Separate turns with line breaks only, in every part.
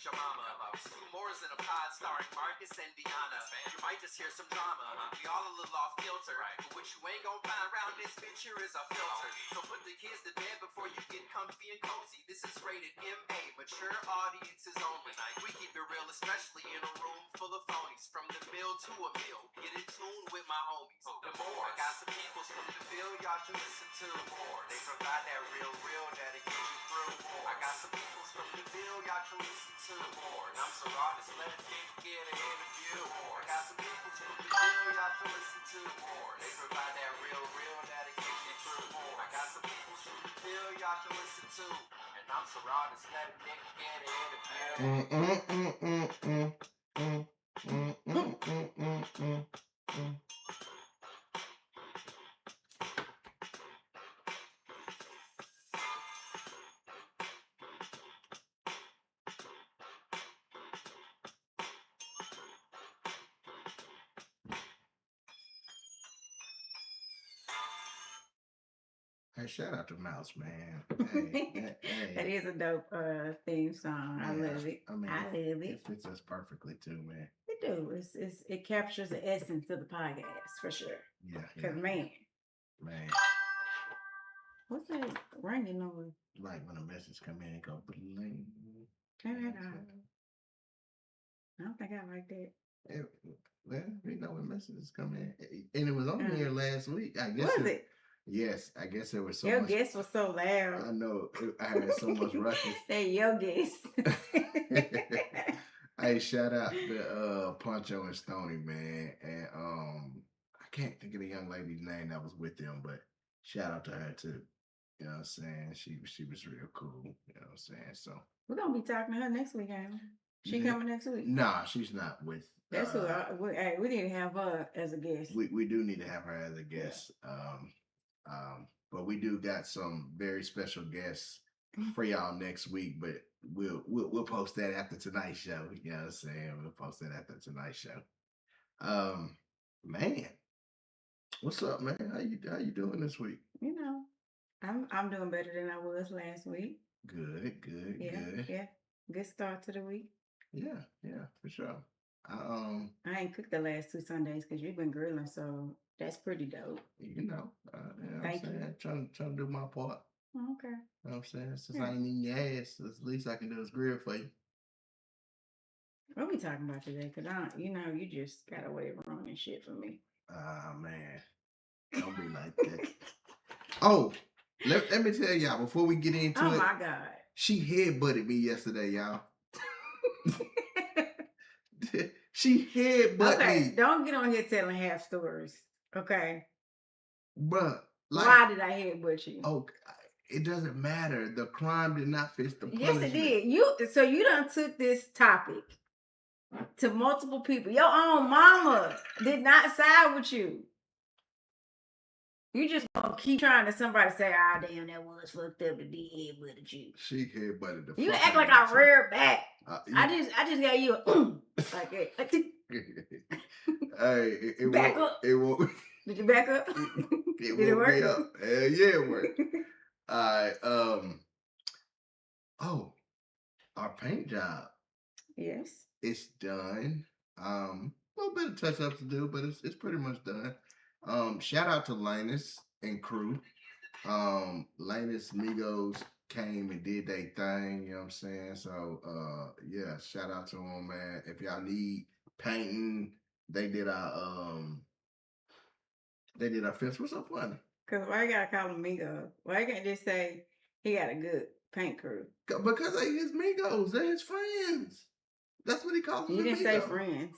with your mama. Two Mores in a pod starring Marcus and Deanna. You might just hear some drama. We all a little off kilter. But what you ain't gonna find around this bitch here is a filter. So put the kids to bed before you get comfy and cozy. This is rated MA, mature audiences only. We keep it real, especially in a room full of phonies. From the mill to a mill, get in tune with my homies. The more I got some peoples from the field, y'all should listen to. They provide that real that'll get you through. I got some peoples from the field, y'all should listen to. And I'm so raw, just let a nigga get an interview. I got some peoples from the field, y'all should listen to. They provide that real that'll get you through. I got some peoples from the field, y'all should listen to. And I'm so raw, just let a nigga get an interview.
Hey, shout out to Mouse, man.
That is a dope theme song. I love it. I love it.
It fits us perfectly too, man.
It do. It captures the essence of the podcast for sure.
Yeah.
Cause man. What's that ringing noise?
Like when a message come in and go bling.
Turn that off. I don't think I like that.
Well, we know when messages come in, and it was on here last week. I guess.
Was it?
Yes, I guess there was so
your
much.
Your guess was so loud.
I know. I had so much ruckus.
That your guess.
Hey, shout out to Poncho and Stoney, man. And I can't think of the young lady's name that was with them, but shout out to her too. You know what I'm saying? She was real cool. You know what I'm saying? So
we're gonna be talking to her next week, ain't we? She coming next week?
Nah, she's not with.
That's who we need to have her as a guest.
We do need to have her as a guest. But we do got some very special guests for y'all next week. But we'll post that after tonight's show. You know what I'm saying? We'll post that after tonight's show. Man, what's up, man? How you doing this week?
You know, I'm doing better than I was last week.
Good.
Yeah. Good start to the week.
Yeah, for sure.
I ain't cooked the last 2 Sundays because you've been grilling, so that's pretty dope.
You know,
Thank you.
Trying to do my part.
Okay.
You know what I'm saying? Since I ain't eating your ass, the least I can do is grill for you.
What we talking about today? Because you just got a way of ruining shit for me.
Man. Don't be like that. Oh, let me tell y'all before we get into it.
Oh my God.
She headbutted me yesterday, y'all. She headbutted me.
Okay, don't get on here telling half stories. Okay.
Bruh.
Why did I headbutt you?
Oh, it doesn't matter. The crime did not fit the punishment.
Yes, it did. You done took this topic to multiple people. Your own mama did not side with you. You just gonna keep trying to somebody say, damn, that was fucked up to be headbutted you.
She headbutted the
You act like I reared back. I just got you like that.
Hey, it
back
won't,
up.
It won't.
Did you back up?
It won't work? Be up. Hell yeah, it worked. Alright, our paint job.
Yes.
It's done. A little bit of touch up to do, but it's pretty much done. Shout out to Linus and crew. Linus Migos came and did their thing, you know what I'm saying? So yeah, shout out to them, man. If y'all need painting, they did our fence. What's so funny?
Cause why you gotta call them Migos? Why you can't just say he got a good paint crew?
Because they his Migos, they're his friends. That's what he called them.
You didn't say friends.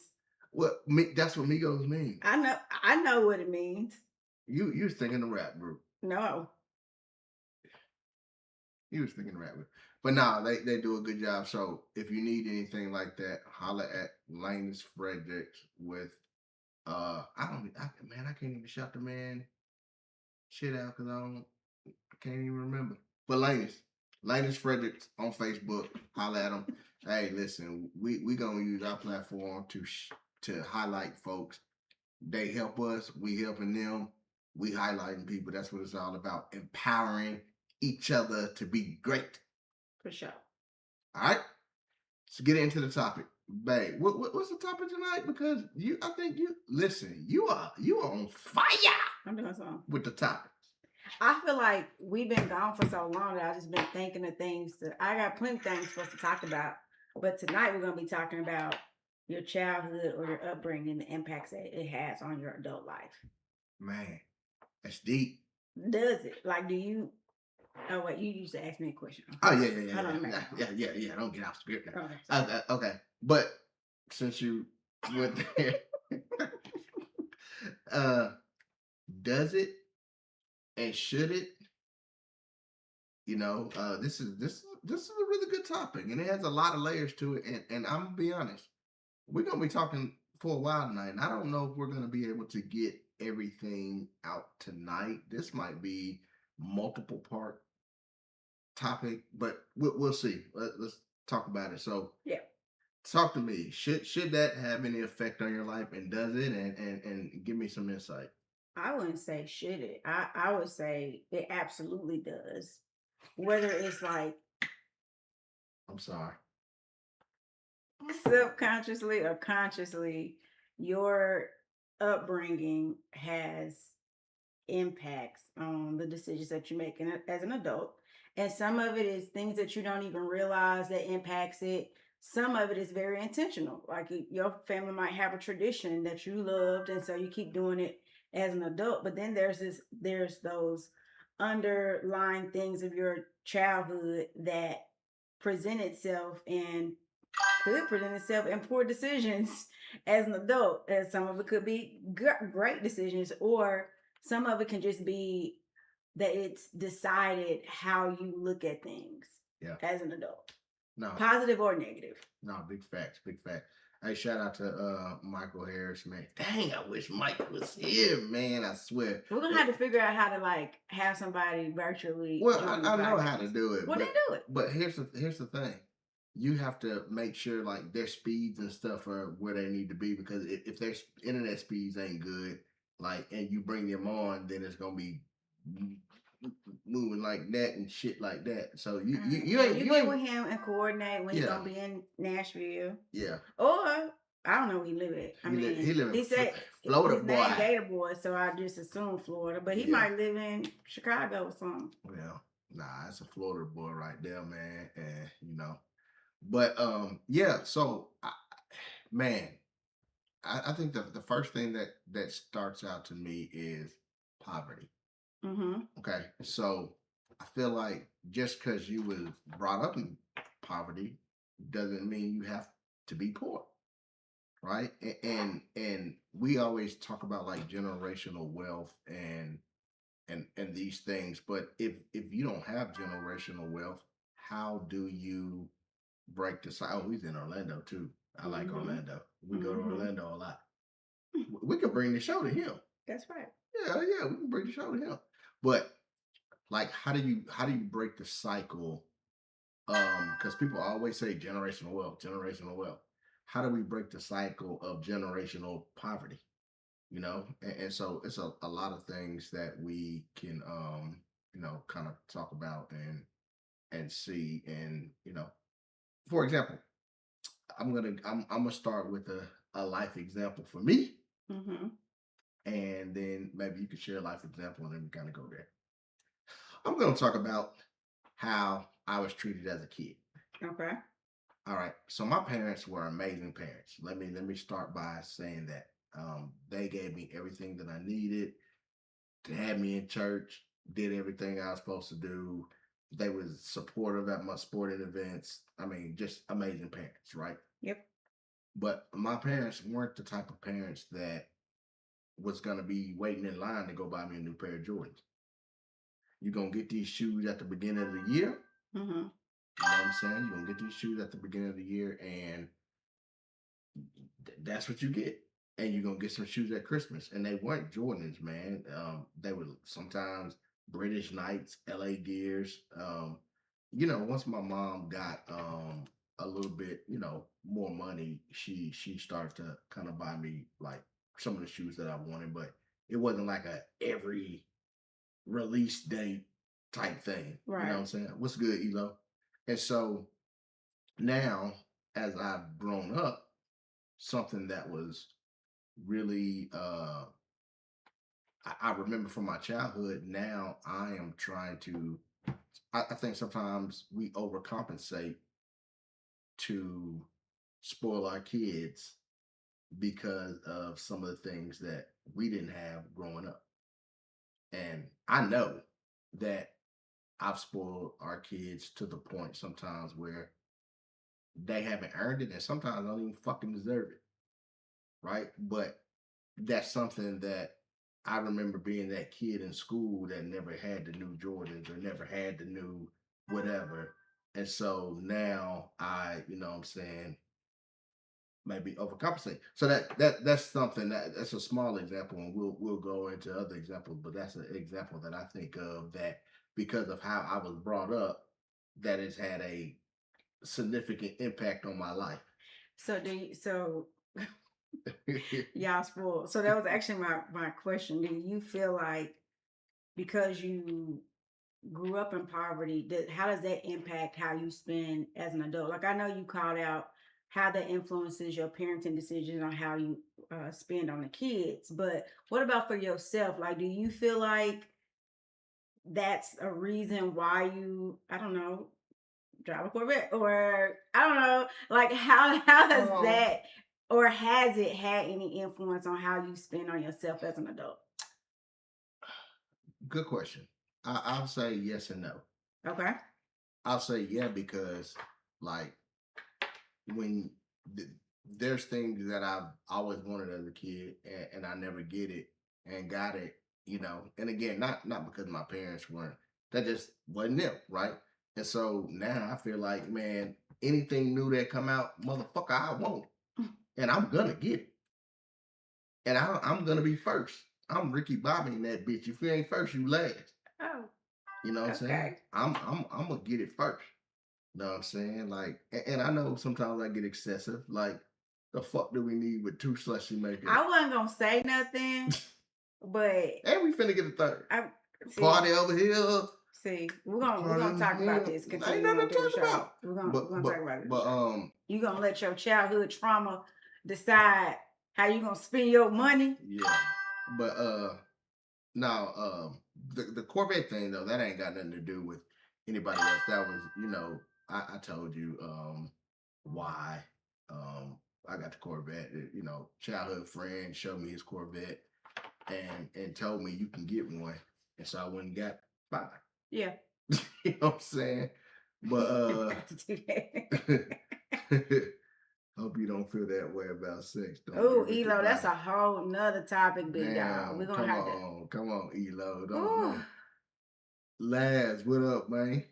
What? That's what Migos mean.
I know what it means.
You was thinking the rap group.
No.
You was thinking the rap group. But no, they do a good job. So if you need anything like that, holler at Linus Fredericks with I can't even shout the man shit out because I can't even remember. But Linus Fredericks on Facebook, holler at him. Hey, listen, we gonna use our platform to highlight folks. They help us, we helping them, we highlighting people. That's what it's all about. Empowering each other to be great.
For sure.
All right. let's get into the topic, babe. What's the topic tonight? Because I think you are on fire.
I'm doing something
with the topics.
I feel like we've been gone for so long that I've just been thinking of things. I got plenty of things for us to talk about, but tonight we're gonna be talking about your childhood or your upbringing, the impacts that it has on your adult life.
Man, that's deep.
Does it? Like, do you? Oh wait, you used to ask me a question.
Okay. Oh yeah. Don't get off script now. Okay. But since you went there, does it and should it? This is a really good topic, and it has a lot of layers to it. And I'm gonna be honest, we're gonna be talking for a while tonight, and I don't know if we're gonna be able to get everything out tonight. This might be multiple part topic, but we'll see. Let's talk about it. So
yeah,
talk to me. Should that have any effect on your life, and does it? And give me some insight.
I wouldn't say should it. I would say it absolutely does. Whether it's like,
I'm sorry,
subconsciously or consciously, your upbringing has impacts on the decisions that you make as an adult. And some of it is things that you don't even realize that impacts it. Some of it is very intentional. Like your family might have a tradition that you loved, and so you keep doing it as an adult. But then there's those underlying things of your childhood that present itself and could present itself in poor decisions as an adult. And some of it could be great decisions, or some of it can just be that it's decided how you look at things as an adult.
No.
Positive or negative.
No, big facts. Hey, shout out to Michael Harris, man. Dang, I wish Mike was here, man. I swear.
We're gonna have to figure out how to like have somebody virtually.
Well, I know how to do it.
Well, then do it.
But here's the thing. You have to make sure like their speeds and stuff are where they need to be, because if their internet speeds ain't good, like, and you bring them on, then it's gonna be moving like that and shit like that. So you
get with him and coordinate when he's gonna be in Nashville.
Yeah.
Or I don't know where he live at. He said
Florida
his
boy.
Name Gator Boy, so I just assume Florida, but he might live in Chicago or something.
Well, nah, it's a Florida boy right there, man, and but So I think the first thing that starts out to me is poverty.
Mm-hmm.
Okay, so I feel like just because you was brought up in poverty doesn't mean you have to be poor, right? And we always talk about like generational wealth and these things, but if you don't have generational wealth, how do you break the cycle? Oh, he's in Orlando too. I like Orlando. We go to Orlando a lot. We could bring the show to him.
That's right.
Yeah, we can bring the show to him. But like, how do you break the cycle? Because people always say generational wealth. How do we break the cycle of generational poverty? And so it's a lot of things that we can kind of talk about and see. And for example, I'm gonna start with a life example for me.
Mm-hmm.
And then maybe you could share a life example, and then we kind of go there. I'm going to talk about how I was treated as a kid.
Okay.
All right. So my parents were amazing parents. Let me start by saying that they gave me everything that I needed. To have me in church, did everything I was supposed to do. They was supportive at my sporting events. I mean, just amazing parents, right?
Yep.
But my parents weren't the type of parents that was going to be waiting in line to go buy me a new pair of Jordans. You're going to get these shoes at the beginning of the year.
Mm-hmm.
You know what I'm saying? You're going to get these shoes at the beginning of the year, and that's what you get. And you're going to get some shoes at Christmas. And they weren't Jordans, man. They were sometimes British Knights, LA Gears. Once my mom got a little bit, more money, she started to kind of buy me like some of the shoes that I wanted, but it wasn't like a every release date type thing.
Right.
You know what I'm saying? What's good, Elo? And so now as I've grown up, something that was really I remember from my childhood. Now I am trying to. I think sometimes we overcompensate to spoil our kids because of some of the things that we didn't have growing up. And I know that I've spoiled our kids to the point sometimes where they haven't earned it and sometimes don't even fucking deserve it. Right. But that's something that I remember being that kid in school that never had the new Jordans or never had the new whatever. And so now you know what I'm saying, maybe overcompensate. So that's something that's a small example, and we'll go into other examples, but that's an example that I think of that because of how I was brought up, that has had a significant impact on my life.
So y'all spoiled. So that was actually my question. Do you feel like because you grew up in poverty, how does that impact how you spend as an adult? Like I know you called out how that influences your parenting decisions on how you spend on the kids, but what about for yourself? Like, do you feel like that's a reason why you, I don't know, drive a Corvette, or I don't know, like how does that, or has it had any influence on how you spend on yourself as an adult?
Good question. I'll say yes and no.
Okay.
I'll say yeah because like when there's things that I've always wanted as a kid and I never get it and got it, you know. And again, not because my parents weren't, that just wasn't them, right? And so now I feel like, man, anything new that come out, motherfucker, I want it, and I'm gonna get it, and I'm gonna be first. I'm Ricky Bobby in that bitch. If you ain't first, you last.
Oh,
You know what I'm saying?
okay.
I'm gonna get it first. You know what I'm saying? Like, and I know sometimes I get excessive. Like, the fuck do we need with two slushy makers?
I wasn't gonna say nothing, but
And we finna get a third.
see,
Party over here.
see, we're gonna talk about this.
Ain't nothing to talk about.
We're gonna talk about it.
But
you gonna let your childhood trauma decide how you gonna spend your money?
Yeah. But now the Corvette thing though, that ain't got nothing to do with anybody else. That was, you know, I told you why I got the Corvette. You know, childhood friend showed me his Corvette and told me you can get one. And so I went and got mine.
Yeah.
You know what I'm saying? But hope you don't feel that way about sex.
Oh, Elo, that's a whole nother topic, big dog. We're gonna have
to. Come on, Elo. Don't. Laz, what up, man?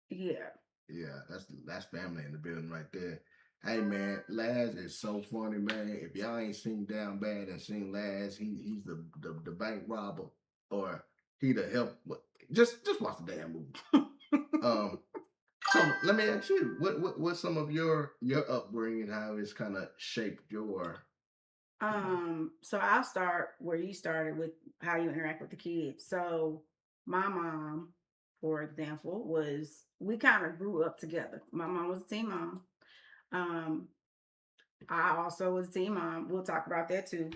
Yeah.
Yeah, that's family in the building right there. Hey man, Laz is so funny, man. If y'all ain't seen Down Bad and seen Laz, he's the bank robber, or he the help. Just watch the damn movie. So let me ask you, what's some of your upbringing, how it's kind of shaped your.
So I'll start where you started with how you interact with the kids. So my mom, for example, we kind of grew up together. My mom was a teen mom. I also was a teen mom. We'll talk about that too.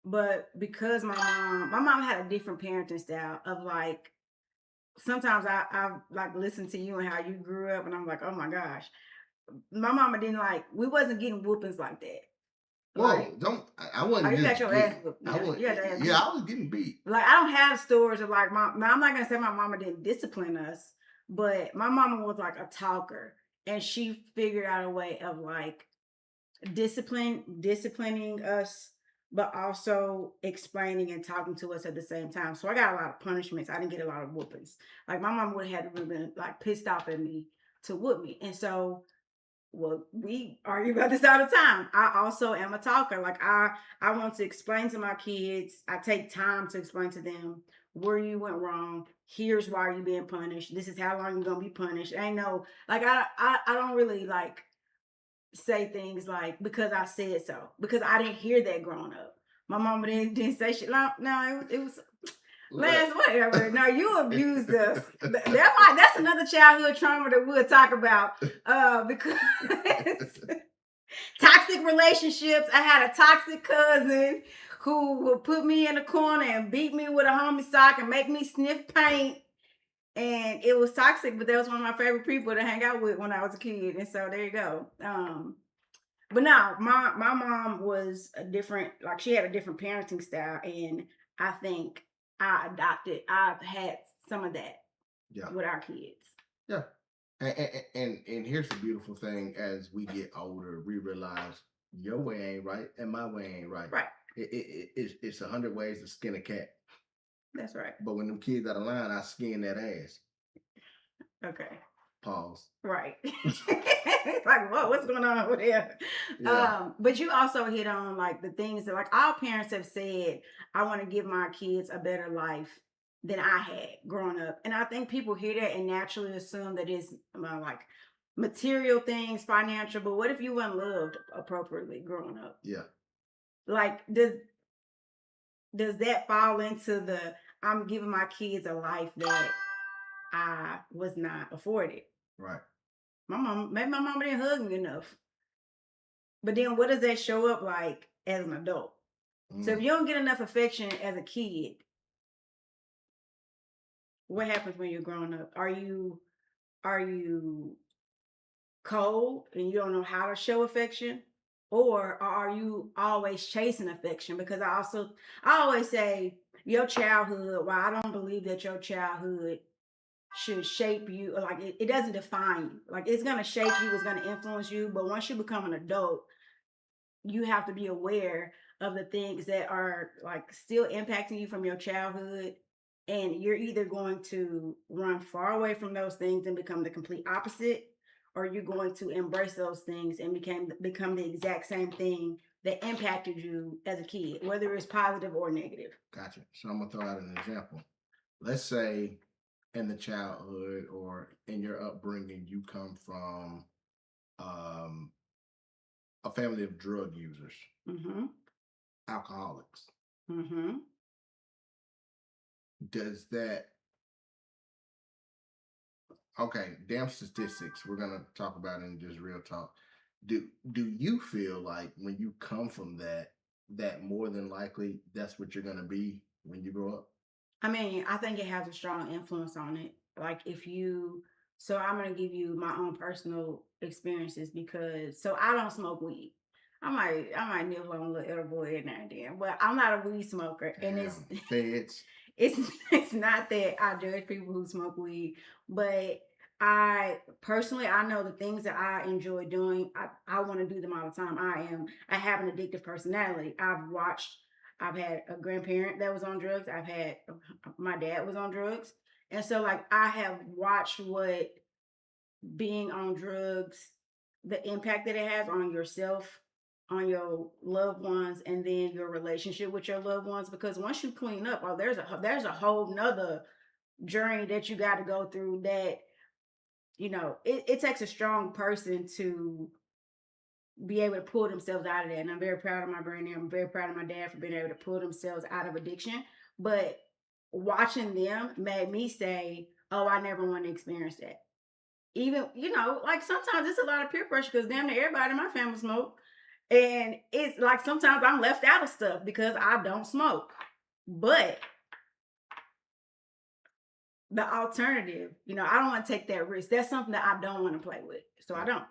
But because my mom had a different parenting style of like, sometimes I like listen to you and how you grew up, and I'm like, oh my gosh, my mama didn't like, we wasn't getting whoopings like that.
Whoa, like, I wasn't.
Oh, you got your ass whooped.
Yeah, I was getting beat.
Like, I don't have stories of like now I'm not gonna say my mama didn't discipline us, but my mama was like a talker, and she figured out a way of like disciplining us, but also explaining and talking to us at the same time. So I got a lot of punishments. I didn't get a lot of whoopings. Like my mom would have had to have been like pissed off at me to whoop me. And so, well, we argue about this all the time. I also am a talker. Like I want to explain to my kids. I take time to explain to them where you went wrong. Here's why you're being punished. This is how long you're gonna be punished. I know, like I don't really like say things like because I said so, because I didn't hear that growing up. My mama didn't say shit. No, it was Lance, whatever. No, you abused us. That's another childhood trauma that we'll talk about. Because toxic relationships. I had a toxic cousin who would put me in a corner and beat me with a homie sock and make me sniff paint. And it was toxic, but that was one of my favorite people to hang out with when I was a kid. And so there you go. But no, my mom was a different, like she had a different parenting style, and I think I've had some of that with our kids.
Yeah. And here's the beautiful thing: as we get older, we realize your way ain't right and my way ain't right.
Right.
It's 100 ways to skin a cat.
That's right.
But when them kids out of line, I skin that ass.
Okay.
Pause.
Right. It's like, whoa, what's going on over there? Yeah. But you also hit on like the things that like our parents have said, I want to give my kids a better life than I had growing up. And I think people hear that and naturally assume that it's like material things, financial. But what if you weren't loved appropriately growing up?
Yeah.
Like, does that fall into the I'm giving my kids a life that I was not afforded?
Right.
Maybe my mama didn't hug me enough. But then what does that show up like as an adult? So if you don't get enough affection as a kid, what happens when you're growing up? Are you cold and you don't know how to show affection? Or are you always chasing affection? Because I always say your childhood, while I don't believe that your childhood should shape you, or like it doesn't define you. Like it's gonna shape you, it's gonna influence you. But once you become an adult, you have to be aware of the things that are like still impacting you from your childhood. And you're either going to run far away from those things and become the complete opposite, or you're going to embrace those things and become the exact same thing that impacted you as a kid, whether it's positive or negative.
Gotcha. So I'm gonna throw out an example. Let's say in the childhood or in your upbringing, you come from a family of drug users, alcoholics. Does that, okay, damn statistics, we're gonna talk about it in just real talk. Do you feel like when you come from that more than likely that's what you're gonna be when you grow up?
I mean, I think it has a strong influence on it. Like so I'm gonna give you my own personal experiences because so I don't smoke weed. I might nibble on a little edible every now and then, but I'm not a weed smoker.
Damn,
and
feds.
It's not that I judge people who smoke weed, but I personally I know the things that I enjoy doing. I want to do them all the time. I have an addictive personality. I've had a grandparent that was on drugs. I've had my dad was on drugs. And so like I have watched what being on drugs, the impact that it has on yourself, on your loved ones, and then your relationship with your loved ones. Because once you clean up, there's a whole nother journey that you got to go through that, it takes a strong person to be able to pull themselves out of that. And I'm very proud of my granny. I'm very proud of my dad for being able to pull themselves out of addiction. But watching them made me say, oh, I never want to experience that. Even, like sometimes it's a lot of peer pressure because damn near everybody in my family smoke. And it's like sometimes I'm left out of stuff because I don't smoke. But the alternative, I don't want to take that risk. That's something that I don't want to play with. So I don't.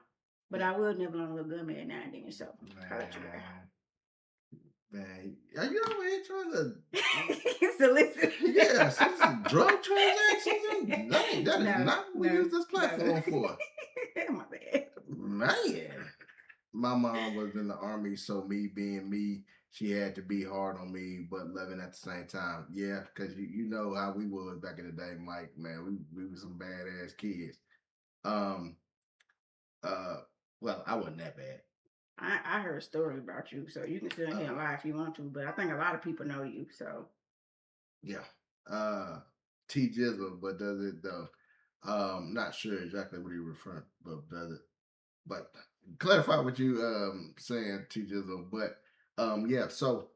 But I will nibble on a little gummy every now and then. So I'll let you know.
Man, are you over here trying to
solicit?
Yes, this is drug transactions. That is not what we use this platform for.
My bad.
Man, my mom was in the army, so me being me, she had to be hard on me, but loving at the same time. Yeah, because you know how we was back in the day, Mike. Man, we were some badass kids. Well, I wasn't that bad.
I heard stories about you, so you can sit here and lie if you want to, but I think a lot of people know you, so.
Yeah. T Jizzle, but does it though? Not sure exactly what you're referring, but does it? But clarify what you saying, T Jizzle. But yeah, so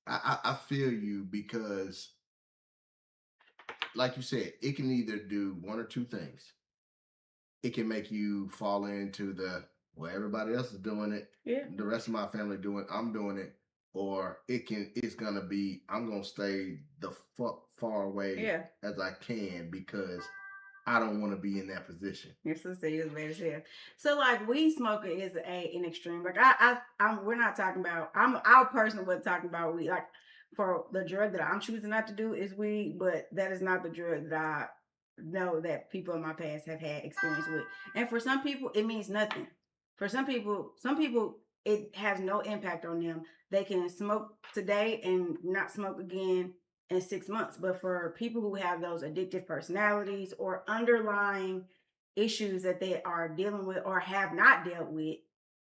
I feel you because like you said, it can either do one or two things. It can make you fall into the, well, everybody else is doing it.
Yeah.
The rest of my family doing, I'm doing it. Or it's gonna be, I'm gonna stay the fuck far away as I can because I don't want to be in that position.
Your sister is bad as hell. So like weed smoking is an extreme. Like we're not talking about. I personally wasn't talking about weed. Like for the drug that I'm choosing not to do is weed, but that is not the drug that I know that people in my past have had experience with. And for some people, it means nothing. For some people, it has no impact on them. They can smoke today and not smoke again in 6 months. But for people who have those addictive personalities or underlying issues that they are dealing with or have not dealt with,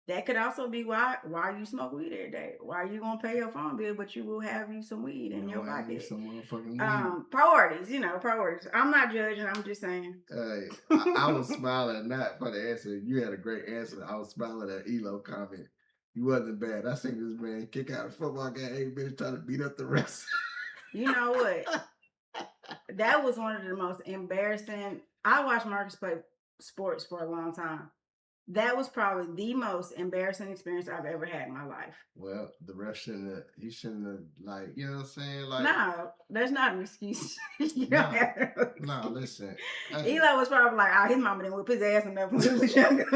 that could also be why you smoke weed every day. Why you gonna pay your phone bill, but you will have you some weed in your pocket.
Some motherfucking weed.
Priorities, priorities. I'm not judging. I'm just saying.
I was smiling not for the answer. You had a great answer. I was smiling at Elo comment. You wasn't bad. I seen this man kick out a football game 8 minutes trying to beat up the rest.
You know what? That was one of the most embarrassing. I watched Marcus play sports for a long time. That was probably the most embarrassing experience I've ever had in my life.
Well, the rest he shouldn't have, like, you know what I'm saying? Like,
no, that's not an excuse.
no, listen.
Eli was probably like, oh, his mama didn't whip his ass enough when he was younger.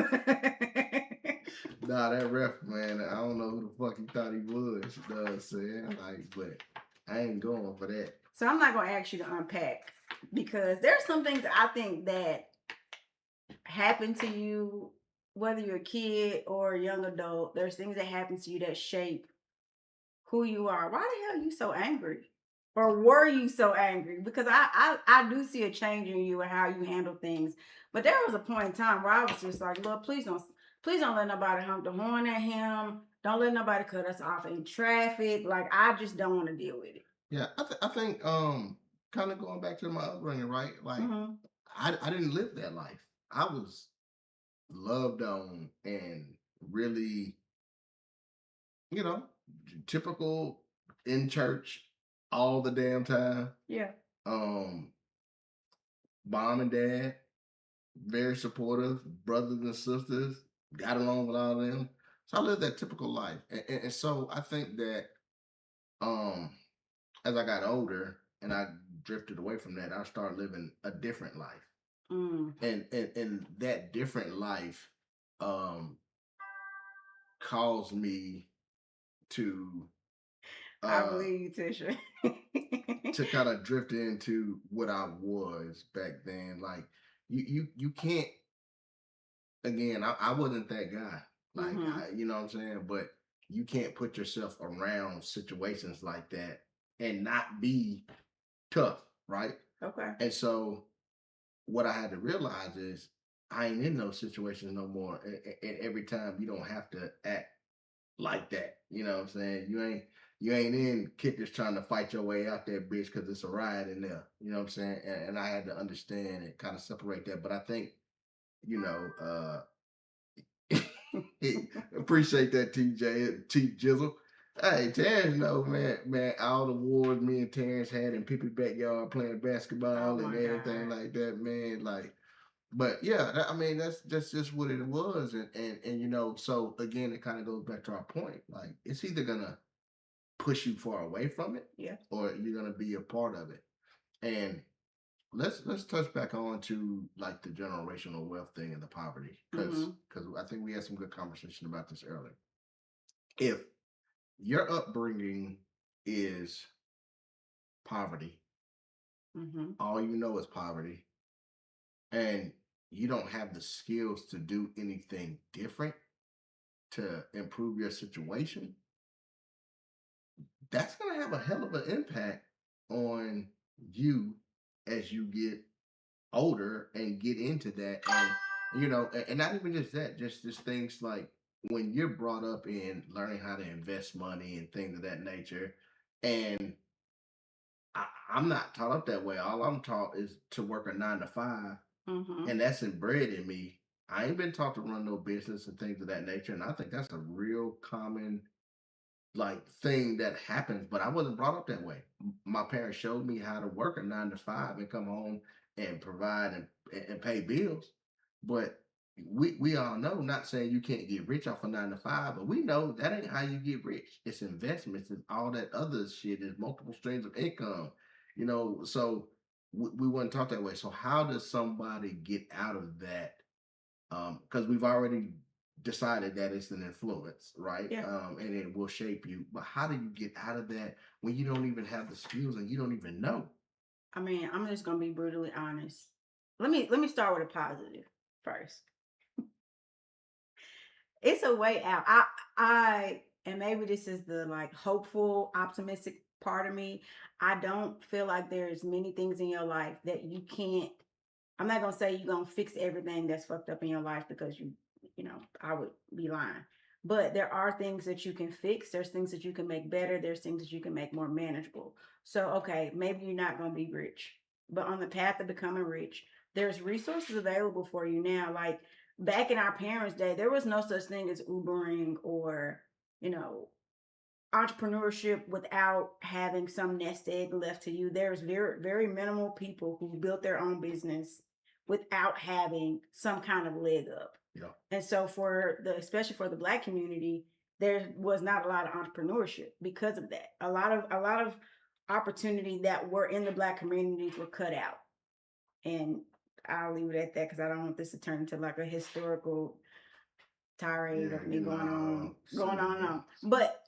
Nah, that ref, man, I don't know who the fuck he thought he was. You know what I'm saying? Like, but I ain't going for that.
So I'm not going to ask you to unpack because there's some things I think that happen to you, whether you're a kid or a young adult. There's things that happen to you that shape who you are. Why the hell are you so angry? Or were you so angry? Because I do see a change in you and how you handle things. But there was a point in time where I was just like, Lord, please don't let nobody honk the horn at him. Don't let nobody cut us off in traffic. Like, I just don't want to deal with it.
Yeah, I think kind of going back to my upbringing, right? Like, I didn't live that life. I was loved on and really, typical in church all the damn time.
Yeah.
Mom and dad, very supportive, brothers and sisters, got along with all of them. So I lived that typical life. And so I think that as I got older and I drifted away from that, I started living a different life. And that different life caused me to
I believe you, Tisha.
to kind of drift into what I was back then. Like you can't, again, I wasn't that guy. Like you know what I'm saying? But you can't put yourself around situations like that and not be tough, right?
Okay.
And so what I had to realize is I ain't in those situations no more. And every time you don't have to act like that. You know what I'm saying? You ain't in kickers trying to fight your way out there, bitch, because it's a riot in there. You know what I'm saying? And I had to understand and kind of separate that. But I think, appreciate that, TJ, T Jizzle. Hey, Terrence, man, all the awards me and Terrence had in Pippi backyard playing basketball and everything like that, man. Like, but yeah, that's just what it was, and so again, it kind of goes back to our point. Like, it's either gonna push you far away from it, or you're gonna be a part of it. And let's touch back on to like the generational wealth thing and the poverty, because I think we had some good conversation about this earlier. If your upbringing is poverty, all you know is poverty, and you don't have the skills to do anything different to improve your situation, that's going to have a hell of an impact on you as you get older and get into that. And not even just that, just things like when you're brought up in learning how to invest money and things of that nature. And I'm not taught up that way. All I'm taught is to work a 9 to 5. And that's inbred in me. I ain't been taught to run no business and things of that nature. And I think that's a real common like thing that happens, but I wasn't brought up that way. My parents showed me how to work a 9 to 5 and come home and provide and pay bills. But we all know, not saying you can't get rich off a 9 to 5, but we know that ain't how you get rich. It's investments and all that other shit. There's multiple streams of income, so we weren't taught that way. So how does somebody get out of that? Because we've already decided that it's an influence, right?
Yeah.
And it will shape you. But how do you get out of that when you don't even have the skills and you don't even know?
I mean, I'm just gonna be brutally honest. Let me start with a positive first. It's a way out. I and maybe this is the like hopeful, optimistic part of me. I don't feel like there's many things in your life that you can't. I'm not gonna say you're gonna fix everything that's fucked up in your life because I would be lying. But there are things that you can fix. There's things that you can make better. There's things that you can make more manageable. So, okay, maybe you're not gonna be rich, but on the path of becoming rich, there's resources available for you now. Like back in our parents' day, there was no such thing as Ubering or, you know, entrepreneurship without having some nest egg left to you. There's very, very minimal people who built their own business without having some kind of leg up.
Yeah.
And so especially for the Black community, there was not a lot of entrepreneurship because of that. A lot of opportunity that were in the Black communities were cut out. And I'll leave it at that because I don't want this to turn into like a historical tirade of me going on. But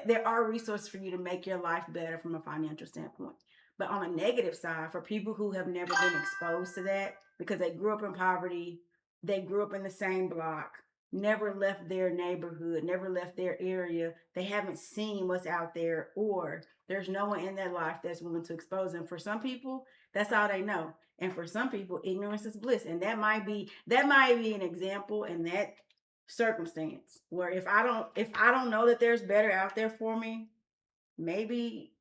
there are resources for you to make your life better from a financial standpoint. But on a negative side, for people who have never been exposed to that because they grew up in poverty, they grew up in the same block, never left their neighborhood, never left their area, they haven't seen what's out there, or there's no one in their life that's willing to expose them. For some people, that's all they know. And for some people, ignorance is bliss. And that might be an example in that circumstance where if I don't know that there's better out there for me, maybe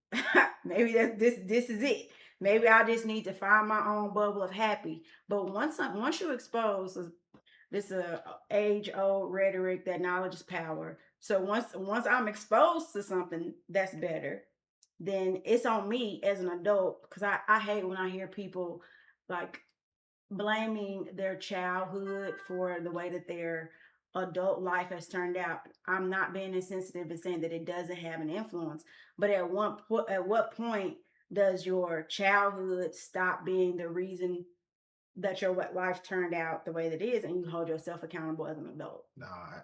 maybe this is it. Maybe I just need to find my own bubble of happy. But once you expose this age old rhetoric that knowledge is power. So once I'm exposed to something that's better, then it's on me as an adult because I hate when I hear people like blaming their childhood for the way that their adult life has turned out. I'm not being insensitive and saying that it doesn't have an influence, but at what point does your childhood stop being the reason that your life turned out the way that it is, and you hold yourself accountable as an adult?
Nah,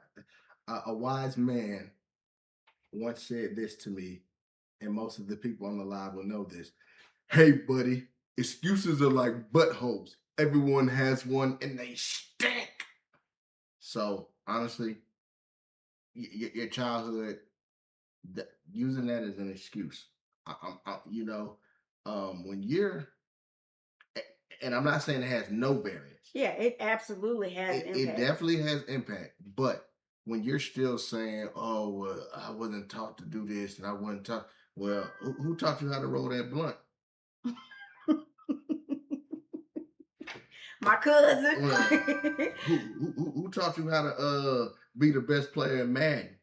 a wise man once said this to me, and most of the people on the live will know this. Hey, buddy, excuses are like buttholes. Everyone has one and they stink. So, honestly, your childhood, using that as an excuse. When you're, and I'm not saying it has no variance.
Yeah, it absolutely has
It
impact.
definitely has impact. But when you're still saying, oh, well, I wasn't taught to do this and I wasn't taught, well, who taught you how to roll that blunt?
My cousin.
Who taught you how to be the best player in Madden?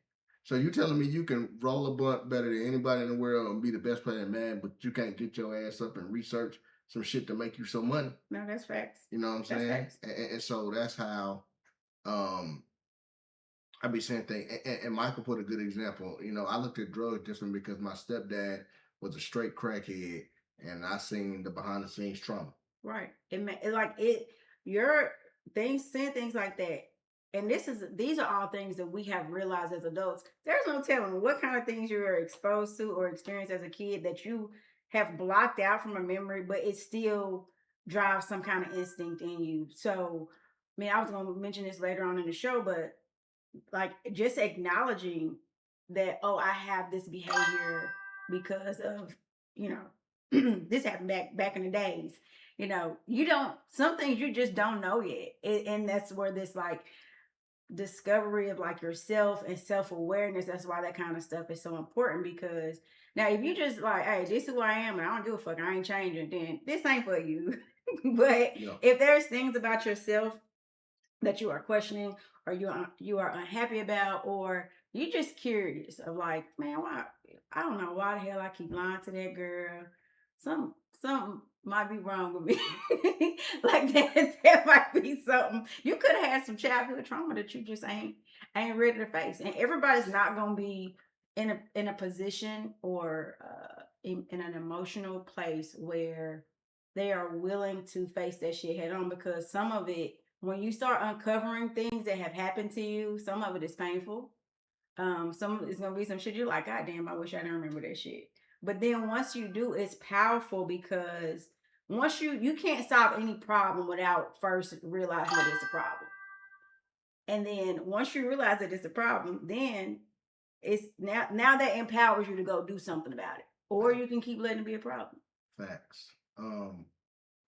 So you telling me you can roll a blunt better than anybody in the world and be the best player in Madden, but you can't get your ass up and research some shit to make you some money?
No, that's facts.
You know what I'm saying? And so that's how I be saying things. And Michael put a good example. I looked at drugs different because my stepdad was a straight crackhead, and I seen the behind the scenes trauma.
Right. Your things, saying things like that. And these are all things that we have realized as adults. There's no telling what kind of things you were exposed to or experienced as a kid that you have blocked out from a memory, but it still drives some kind of instinct in you. So, I mean, I was going to mention this later on in the show, but like just acknowledging that, oh, I have this behavior because of, this happened back in the days. Some things you just don't know yet. And that's where this like discovery of like yourself and self-awareness, that's why that kind of stuff is so important. Because now if you just like, hey, this is who I am and I don't give a fuck, I ain't changing, then this ain't for you. But if there's things about yourself that you are questioning, or you are unhappy about, or you just curious of like, man, why? I don't know why the hell I keep lying to that girl. Something might be wrong with me. Like that might be something. You could have had some childhood trauma that you just ain't ready to face. And everybody's not gonna be in a position or in an emotional place where they are willing to face that shit head on, because some of it, when you start uncovering things that have happened to you, some of it is painful. Some it's gonna be some shit you're like, God damn, I wish I didn't remember that shit. But then once you do, it's powerful, because once you can't solve any problem without first realizing that it's a problem. And then once you realize that it's a problem, then it's now that empowers you to go do something about it. Or you can keep letting it be a problem.
Facts.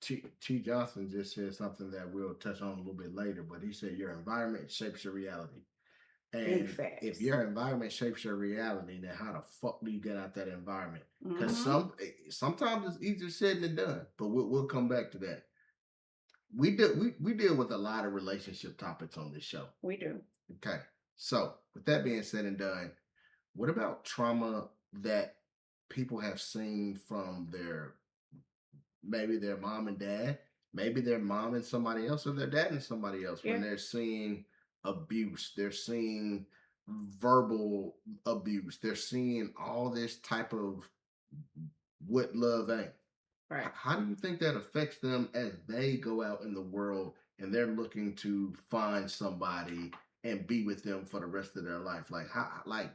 T. Johnson just said something that we'll touch on a little bit later, but he said your environment shapes your reality. And if your environment shapes your reality, then how the fuck do you get out that environment? Because sometimes it's easier said than done. But we'll come back to that. We deal with a lot of relationship topics on this show.
We do.
Okay. So with that being said and done, what about trauma that people have seen from maybe their mom and dad, maybe their mom and somebody else, or their dad and somebody else, when they're seeing abuse, they're seeing verbal abuse, they're seeing all this type of what love ain't.
Right.
How do you think that affects them as they go out in the world and they're looking to find somebody and be with them for the rest of their life? Like how, like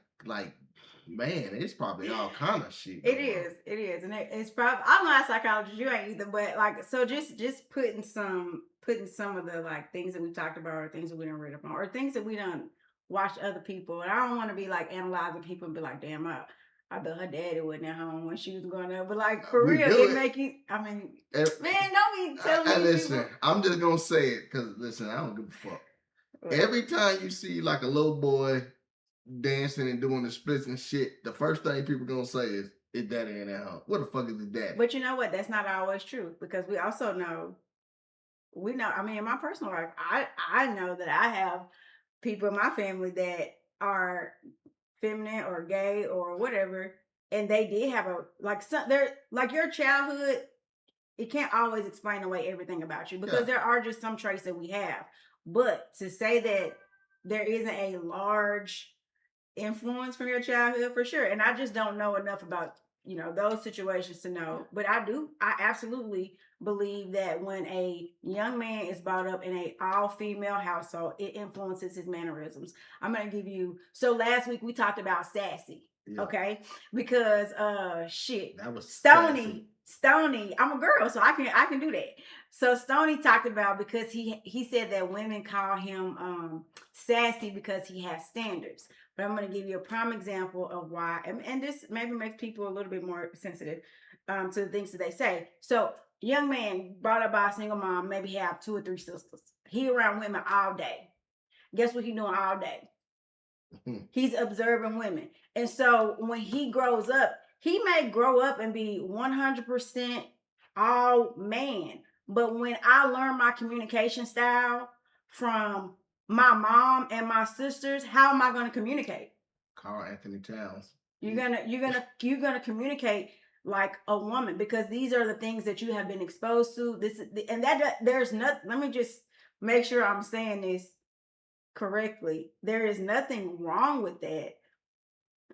man, it's probably all kind of shit.
It is, and it's probably, I'm not a psychologist, you ain't either, but like, so just putting some of the like things that we talked about, or things that we done read upon, or things that we done watched other people, and I don't want to be like analyzing people and be like, damn, I bet her daddy wasn't at home when she was going there, but like for real, it make you. I mean, man, don't be telling me.
Listen, people. I'm just gonna say it because listen, I don't give a fuck. Every time you see like a little boy dancing and doing the splits and shit, the first thing people gonna say is, his daddy ain't at home. What the fuck is his daddy?
But you know what? That's not always true, because we also know, I mean, in my personal life, I know that I have people in my family that are feminine or gay or whatever, and they did have they're like your childhood. It can't always explain away everything about you, because there are just some traits that we have. But to say that there isn't a large influence from your childhood, for sure. And I just don't know enough about, those situations to know. But I absolutely believe that when a young man is brought up in a all-female household, it influences his mannerisms. I'm going to give you, so last week we talked about sassy, okay? Because shit,
that was
Stony, I'm a girl, so I can do that. So Stony talked about, because he said that women call him sassy because he has standards. But I'm going to give you a prime example of why, and this maybe makes people a little bit more sensitive to the things that they say. So, young man brought up by a single mom, maybe have 2 or 3 sisters. He around women all day. Guess what he doing all day? He's observing women. And so when he grows up, he may grow up and be 100% all man. But when I learn my communication style from my mom and my sisters, how am I going to communicate?
Carl Anthony Towns.
You're gonna communicate like a woman, because these are the things that you have been exposed to. There's nothing. Let me just make sure I'm saying this correctly. There is nothing wrong with that.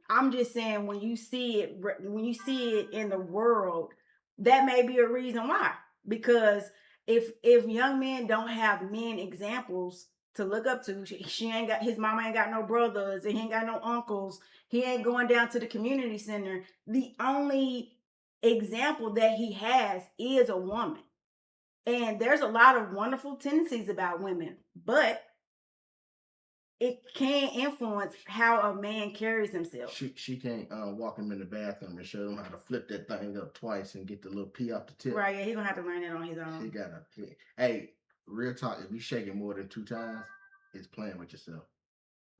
I'm just saying, when you see it in the world, that may be a reason why. Because if young men don't have men examples to look up to, his mama ain't got no brothers, and he ain't got no uncles, he ain't going down to the community center. The only example that he has is a woman. And there's a lot of wonderful tendencies about women, but it can influence how a man carries himself.
She can't walk him in the bathroom and show him how to flip that thing up twice and get the little pee off the tip.
Right, yeah, he's gonna have to learn that on his own.
He gotta. Hey, real talk, if you shake it more than 2 times, it's playing with yourself.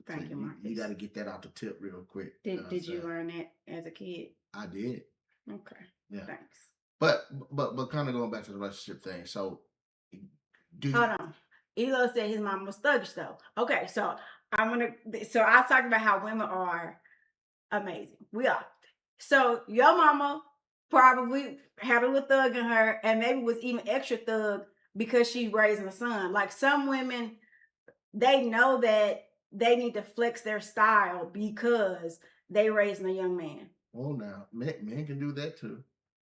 Thank you, Marcus.
You gotta get that off the tip real quick.
Did you learn that as a kid?
I did.
Okay.
Yeah.
Thanks.
But kind of going back to the relationship thing. So
hold on. Elo said his mom was thuggish though. Okay, so I talked about how women are amazing. We are. So your mama probably had a little thug in her and maybe was even extra thug because she's raising a son. Like some women, they know that they need to flex their style because they raising a young man.
Oh, now men can do that too.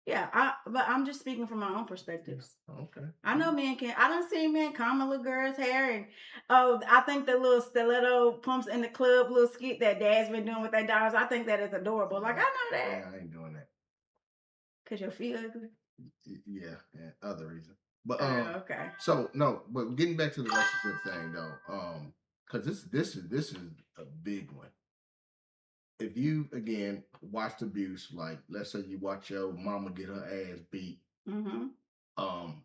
Yeah, but I'm just speaking from my own perspectives.
Okay.
I know men can. I don't see men comb a little girl's hair, and I think the little stiletto pumps in the club little skit that Dad's been doing with their daughters. I think that is adorable. Like I know that.
Yeah, I ain't doing that.
Cause your feet ugly.
Yeah, and other reason. But
okay.
So no, but getting back to the relationship thing though, because this is a big one. If you again watched abuse, like let's say you watch your mama get her ass beat, um,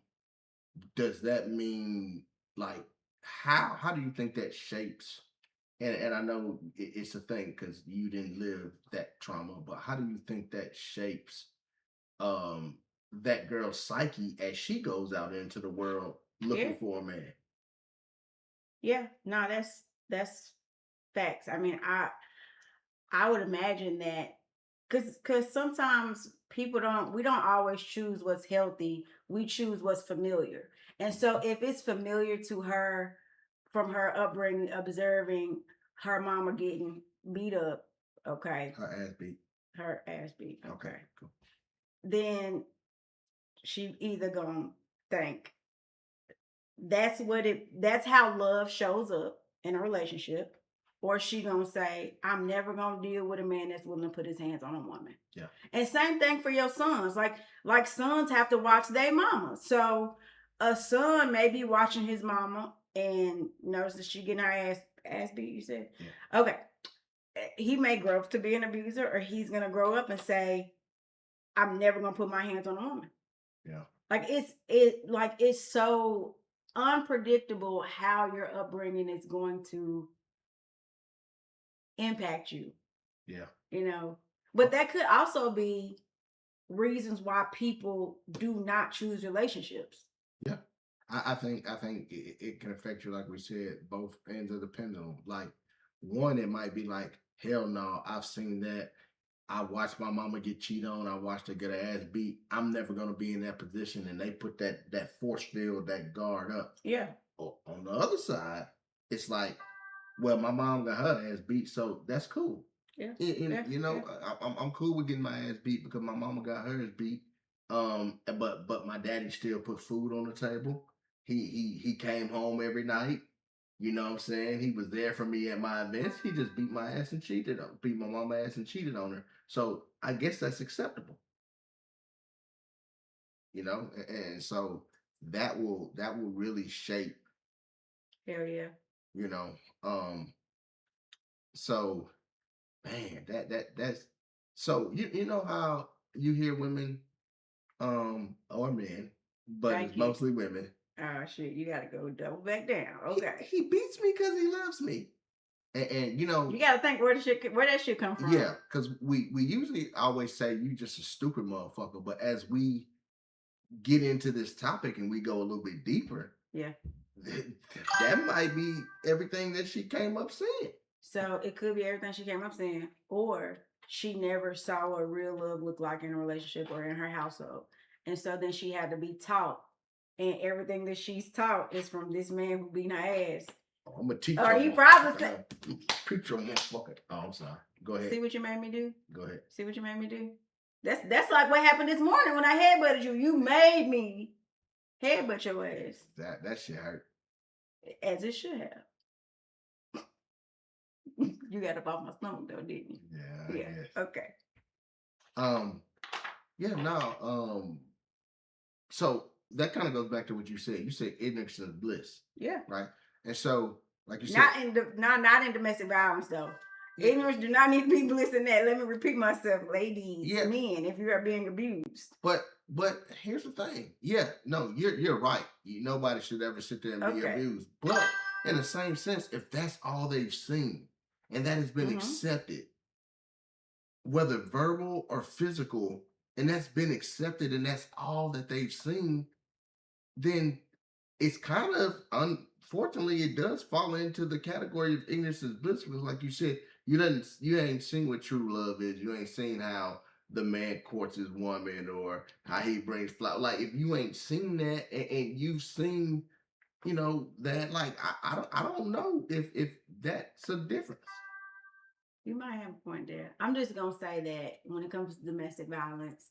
does that mean like how do you think that shapes? And I know it's a thing because you didn't live that trauma, but how do you think that shapes that girl's psyche as she goes out into the world looking for a man?
Yeah, no, that's facts. I mean, I would imagine that because sometimes we don't always choose what's healthy. We choose what's familiar. And so if it's familiar to her from her upbringing, observing her mama getting beat up, okay. Her ass beat. Okay. Cool. Then she either gonna think that's how love shows up in a relationship, or she gonna say, I'm never gonna deal with a man that's willing to put his hands on a woman. Yeah. And same thing for your sons. Like sons have to watch their mama. So a son may be watching his mama and notices she getting her ass beat, you said? Yeah. Okay. He may grow up to be an abuser, or he's gonna grow up and say, I'm never gonna put my hands on a woman. Yeah. Like it's so unpredictable how your upbringing is going to impact you. Yeah. You know, but that could also be reasons why people do not choose relationships.
Yeah. I think it can affect you, like we said, both ends of the pendulum. Like one, it might be like, hell no, I've seen that. I watched my mama get cheated on. I watched her get her ass beat. I'm never gonna be in that position. And they put that force field, that guard up. Yeah. On the other side, it's like, well, my mom got her ass beat, so that's cool. Yeah. You know, I'm cool with getting my ass beat because my mama got hers beat. But my daddy still put food on the table. He came home every night. You know what I'm saying? He was there for me at my events. He just beat my ass and beat my mama ass and cheated on her. So I guess that's acceptable. You know, and so that will really shape.
Hell yeah.
You know, so man, that's so you know how you hear women, or men, but it's mostly women.
Oh shit, you gotta go double back down. Okay.
He beats me because he loves me. And you know,
you gotta think where that shit come from.
Yeah, because we usually always say you just a stupid motherfucker, but as we get into this topic and we go a little bit deeper, yeah, that might be everything that she came up saying.
So it could be everything she came up saying, or she never saw what real love looked like in a relationship or in her household, and so then she had to be taught, and everything that she's taught is from this man who beat her ass.
I'm a teacher.
Or he probably said,
"Preacher, motherfucker." Oh, I'm sorry. Go ahead.
See what you made me do?
Go ahead.
See what you made me do? That's like what happened this morning when I headbutted you. You made me headbutt your ass.
That shit hurt.
As it should have. You got up off my stomach though, didn't you? Yeah. Yeah. Guess. Okay.
Yeah. No. So that kind of goes back to what you said. You said ignorance is bliss. Yeah. Right. And so, like you said,
not in domestic violence though. Yeah. Ignorance do not need to be bliss in that. Let me repeat myself, ladies, men, if you are being abused.
But here's the thing. Yeah, no, you're right. Nobody should ever sit there and be abused. But in the same sense, if that's all they've seen and that has been accepted, whether verbal or physical, and that's been accepted and that's all that they've seen, then it's kind of fortunately, it does fall into the category of ignorance is bliss because, like you said, you ain't seen what true love is. You ain't seen how the man courts his woman or how he brings flowers. Like if you ain't seen that and you've seen, that like I don't know if that's a difference.
You might have a point there. I'm just gonna say that when it comes to domestic violence,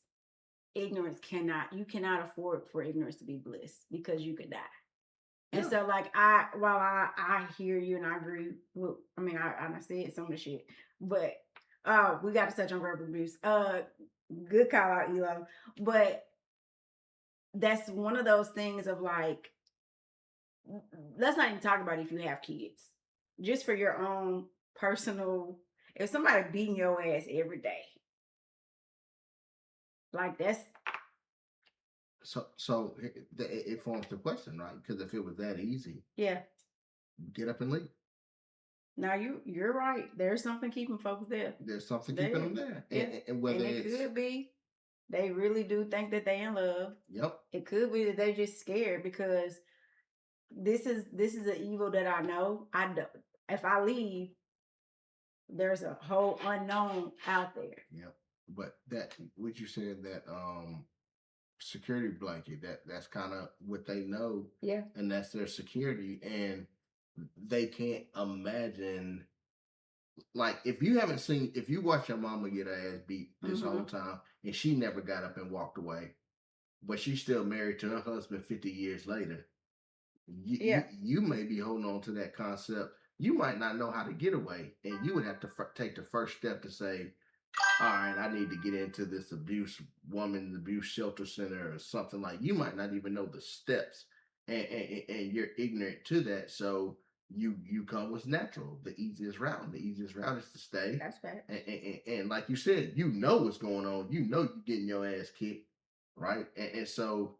you cannot afford for ignorance to be bliss because you could die. And
Yeah.
so, like, while I hear you and I agree with, I mean, I said some of the shit, but we got to touch on verbal abuse. Good call out, Elo. But that's one of those things of like, let's not even talk about if you have kids, just for your own personal. If somebody beating your ass every day, like that's
So it forms the question, right? Because if it was that easy,
yeah.
get up and leave.
Now you're right. There's something keeping folks there.
There's something keeping them there,
Yeah.
and whether
And it
it's
could be they really do think that they in love.
yep,
It could be that they're just scared because this is an evil that I know. I don't. If I leave, there's a whole unknown out there.
yep. But that what you said that security blanket that's kind of what they know,
Yeah.
and that's their security, and they can't imagine. Like if you watch your mama get her ass beat this whole time and she never got up and walked away, but she's still married to her husband 50 years later, you may be holding on to that concept. You might not know how to get away, and you would have to take the first step to say, all right, I need to get into this abuse shelter center or something. Like you might not even know the steps, and you're ignorant to that. So you come what's natural, the easiest route. The easiest route is to stay.
That's right.
And like you said, you know what's going on. You know you're getting your ass kicked, right? And so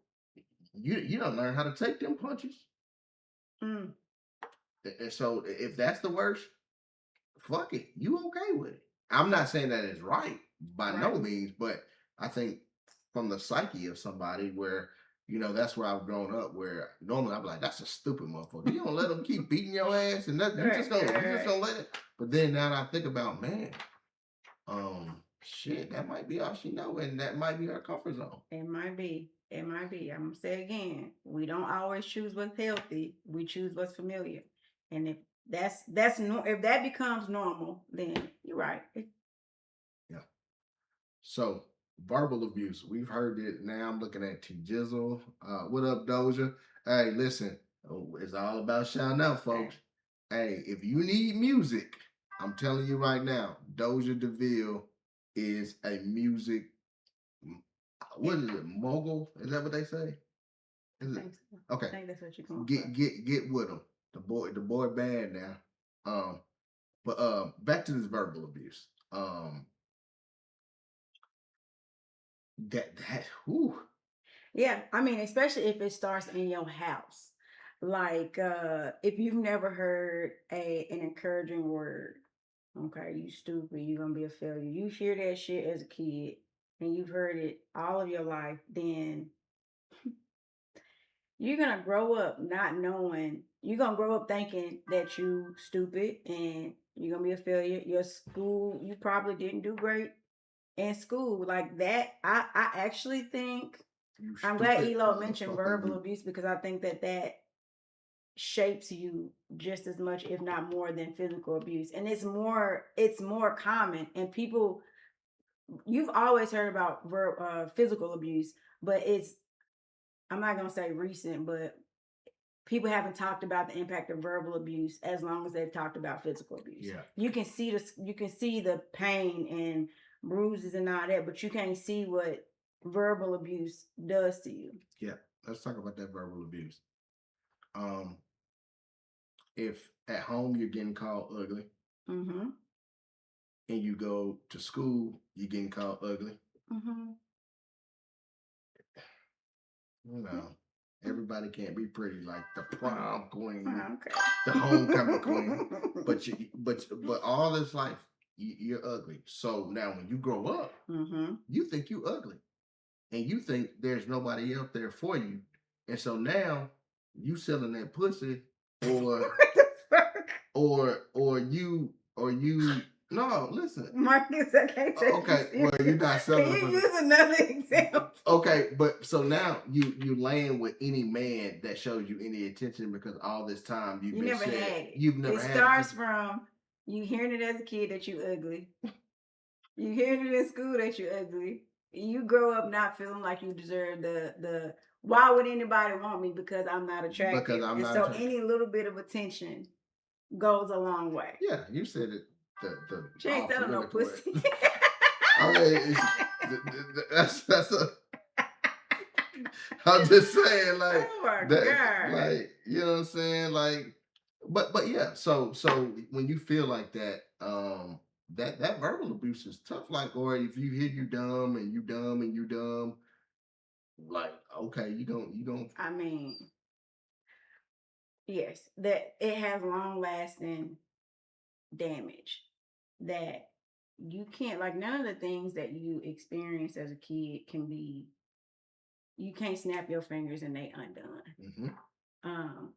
you don't learn how to take them punches.
Mm.
And so if that's the worst, fuck it. You okay with it. I'm not saying that it's right by no means, but I think from the psyche of somebody where, that's where I've grown up where normally I'm like, that's a stupid motherfucker. You don't let them keep beating your ass and that you just gonna let it. But then now that I think about, man, shit, that might be all she know and that might be her comfort zone.
It might be. It might be. I'm gonna say again, we don't always choose what's healthy. We choose what's familiar. And if if that becomes normal, then you're right.
Yeah. So verbal abuse, we've heard it. Now I'm looking at T Jizzle. What up, Doja? Hey, listen, it's all about shouting out, folks. Hey, if you need music, I'm telling you right now, Doja DeVille is a music. What is it? Mogul? Is that what they say? Is it? Okay.
I think that's what you're going
get with them. The boy bad now. But back to this verbal abuse. That whew.
Yeah, I mean, especially if it starts in your house. Like if you've never heard an encouraging word, okay, you stupid, you're gonna be a failure. You hear that shit as a kid and you've heard it all of your life, then you're gonna grow up not knowing, you're gonna grow up thinking that you stupid and you're gonna be a failure. Your school, you probably didn't do great in school. Like that, I actually think I'm glad Elo mentioned verbal abuse because I think that shapes you just as much, if not more, than physical abuse. And it's more common. And people, you've always heard about physical abuse, but I'm not gonna say recent, but people haven't talked about the impact of verbal abuse as long as they've talked about physical abuse.
Yeah.
You can see the pain and bruises and all that, but you can't see what verbal abuse does to you.
Yeah, let's talk about that verbal abuse. If at home you're getting called ugly, and you go to school, you're getting called ugly. Everybody can't be pretty like the prom queen, the homecoming queen. But all this life, you're ugly. So now when you grow up, you think you ugly, and you think there's nobody out there for you, and so now you selling that pussy or
What the fuck?
or you no, listen.
Marcus, I can't take
Okay,
you
well, you're
serious.
not selling
Can
it
you
for
use another example?
Okay, but so now you laying with any man that shows you any attention because all this time
You never had it.
you've never
It
had
starts from you hearing it as a kid that you ugly. You hearing it in school that you ugly. You grow up not feeling like you deserve the why would anybody want me because I'm not attractive?
Because I'm
and
not
so
attractive.
any little bit of attention goes a long way.
Yeah, you said it. The
She ain't selling no pussy.
I mean, that's a. I'm just saying, like,
oh my
that,
god,
like, you know what I'm saying, like, but yeah. So when you feel like that, that verbal abuse is tough. Like, or if you hear you dumb and you dumb and you dumb, like, okay, you don't.
I mean, yes, that it has long lasting damage that you can't like none of the things that you experience as a kid can be you can't snap your fingers and they undone.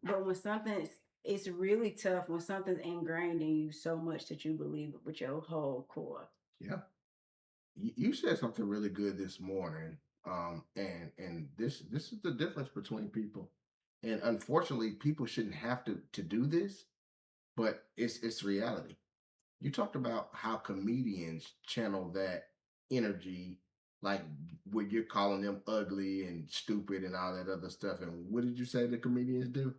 But when something's it's really tough when something's ingrained in you so much that you believe it with your whole core.
Yeah, you said something really good this morning, and this is the difference between people, and unfortunately, people shouldn't have to do this, but it's reality. You talked about how comedians channel that energy, like when you're calling them ugly and stupid and all that other stuff. And what did you say the comedians do?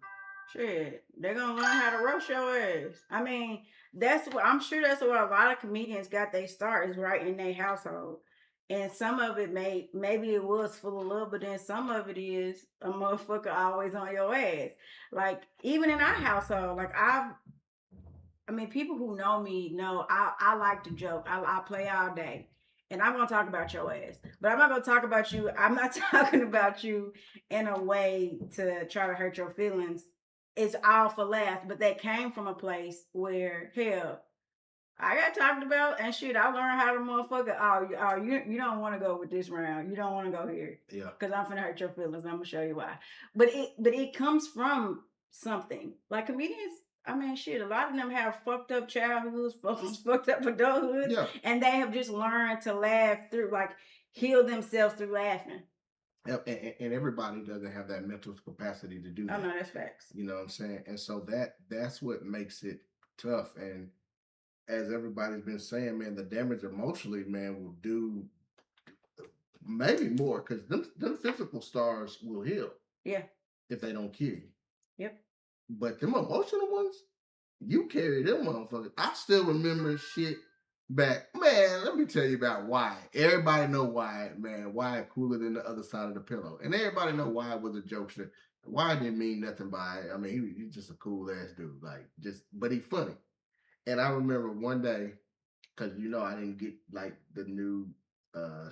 Shit, they're gonna learn how to roast your ass. I mean, that's what I'm sure that's where a lot of comedians got their start is right in their household. And some of it maybe it was full of love, but then some of it is a motherfucker always on your ass. Like even in our household, like I mean, people who know me know I like to joke. I play all day. And I'm gonna talk about your ass. But I'm not gonna talk about you. I'm not talking about you in a way to try to hurt your feelings. It's all for laughs. But that came from a place where hell, I got talked about and shit. I learned how to motherfucker. You don't want to go with this round. You don't want to go here.
Yeah.
Because I'm finna hurt your feelings. I'm gonna show you why. But it comes from something. Like comedians, I mean, shit. A lot of them have fucked up childhoods, fucked up adulthoods,
Yeah.
and they have just learned to laugh through, like heal themselves through laughing.
And everybody doesn't have that mental capacity to do that.
Oh no, that's facts.
You know what I'm saying? And so that's what makes it tough. And as everybody's been saying, man, the damage emotionally, man, will do maybe more because them physical stars will heal.
Yeah.
If they don't kill you.
Yep.
But them emotional ones, you carry them motherfuckers. I still remember shit back. Man, let me tell you about Wyatt. Everybody know Wyatt, man. Wyatt cooler than the other side of the pillow. And everybody know Wyatt was a jokester. Wyatt didn't mean nothing by it. I mean, he's just a cool ass dude. But he funny. And I remember one day, because I didn't get like the new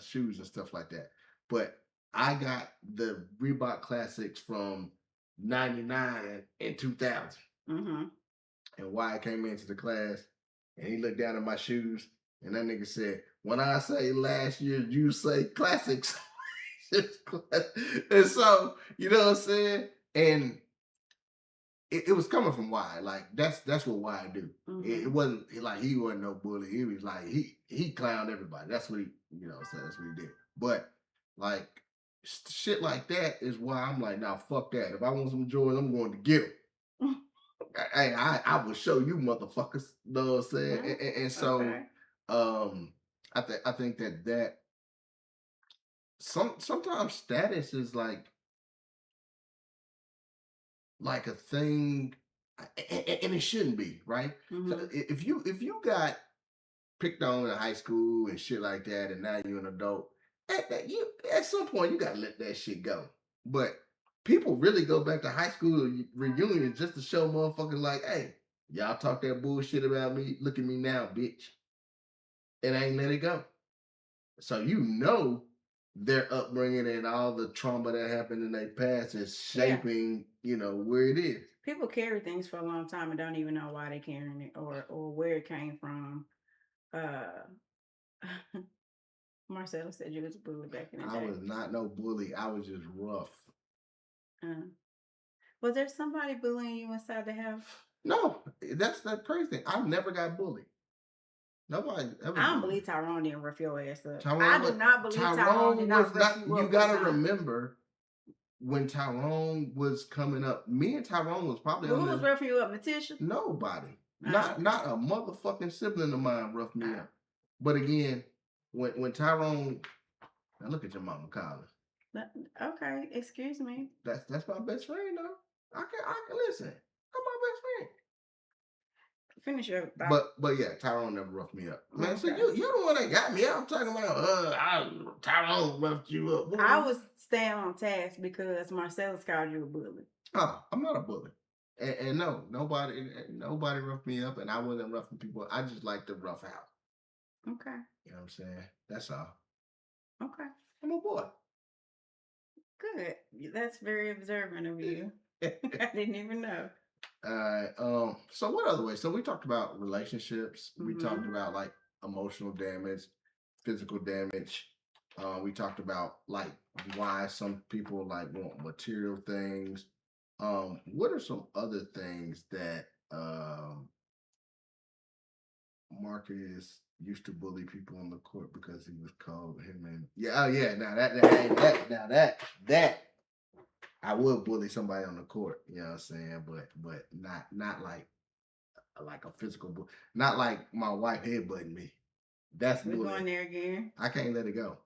shoes and stuff like that. But I got the Reebok Classics from 99 and 2000.
Mm-hmm.
And Wyatt came into the class and he looked down at my shoes and that nigga said, when I say last year, you say classics. And so, you know what I'm saying? And it was coming from Wyatt. Like that's what Wyatt do.
Mm-hmm.
It wasn't like he wasn't no bully. He was like he clowned everybody. That's what he so that's what he did. But like shit like that is why I'm like, nah, fuck that. If I want some joy, I'm going to get them. Hey, I will show you motherfuckers. You know what I'm saying?
Mm-hmm.
And so
Okay.
I think that sometimes status is like a thing, and it shouldn't be, right?
Mm-hmm.
So if you got picked on in high school and shit like that, and now you're an adult, at some point you gotta let that shit go. But people really go back to high school reunions just to show motherfuckers like, hey, y'all talk that bullshit about me. Look at me now, bitch. And I ain't let it go. So their upbringing and all the trauma that happened in their past is shaping, where it is.
People carry things for a long time and don't even know why they're carrying it or where it came from. Marcella said you was a bully back in the day.
I was not no bully. I was just rough.
Was there somebody bullying you inside the house?
No, that's the crazy thing. I never got bullied. Nobody ever.
I don't
bullied
believe
me.
Tyrone didn't rough your ass up.
Tyrone,
I do not believe Tyrone did not
was
rough
not.
you
You
up
got
one
to
time.
remember when Tyrone was coming up. Me and Tyrone was probably
Well,
on
who was
the.
roughing you up, Natisha?
Nobody.
Oh,
Not
okay.
not a motherfucking sibling of mine roughed me
Oh.
up. But again, when Tyrone, now look at your mama Collins.
Okay, excuse me.
That's my best friend though. I can listen. I'm my best friend.
Finish your thought.
But yeah, Tyrone never roughed me up. Man,
Okay.
so you the one that got me. I'm talking about Tyrone roughed you up. Boy.
I was staying on task because Marcellus called you a bully.
Oh, I'm not a bully. And no, nobody roughed me up, and I wasn't roughing people. I just like to rough out.
Okay.
You know what I'm saying? That's all.
Okay.
I'm a boy.
Good. That's very observant of you. I didn't even know.
All right. So what other ways? So we talked about relationships. We talked about like emotional damage, physical damage. We talked about like why some people like want material things. What are some other things that Marcus used to bully people on the court because he was called him and now that I would bully somebody on the court, you know what I'm saying? But not like a physical bully. Not like my wife headbutting me. That's
We're
bullying.
going there again.
I can't let it go.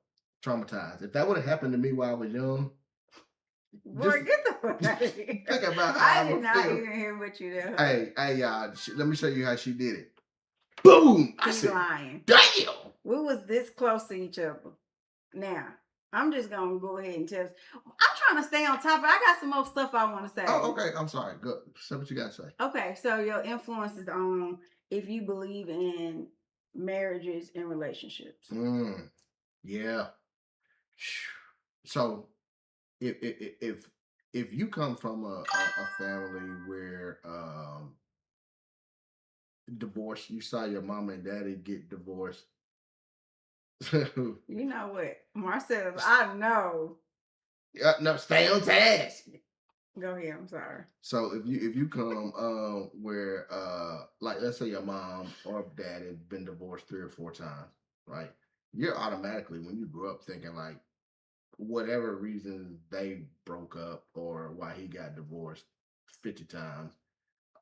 Traumatized. If that would have happened to me while I was young,
boy, get the fuck out of here.
Think about how
I did not even hear what you did.
Hey, y'all. Let me show you how she did it. Boom! I said,
lying.
Damn!
We was this close to each other. Now, I'm just gonna go ahead and tell. I'm trying to stay on top. I got some more stuff I want to say.
Oh, okay. I'm sorry. Go. Say what you got to say.
Okay, so your influences on if you believe in marriages and relationships.
Yeah. So, if you come from a family where divorce, you saw your mama and daddy get divorced.
You know what, Marcel? I know.
No, stay on task.
Go ahead. I'm sorry.
So if you come where like let's say your mom or dad had been divorced 3 or 4 times, right? You're automatically when you grew up thinking like whatever reason they broke up or why he got divorced 50 times,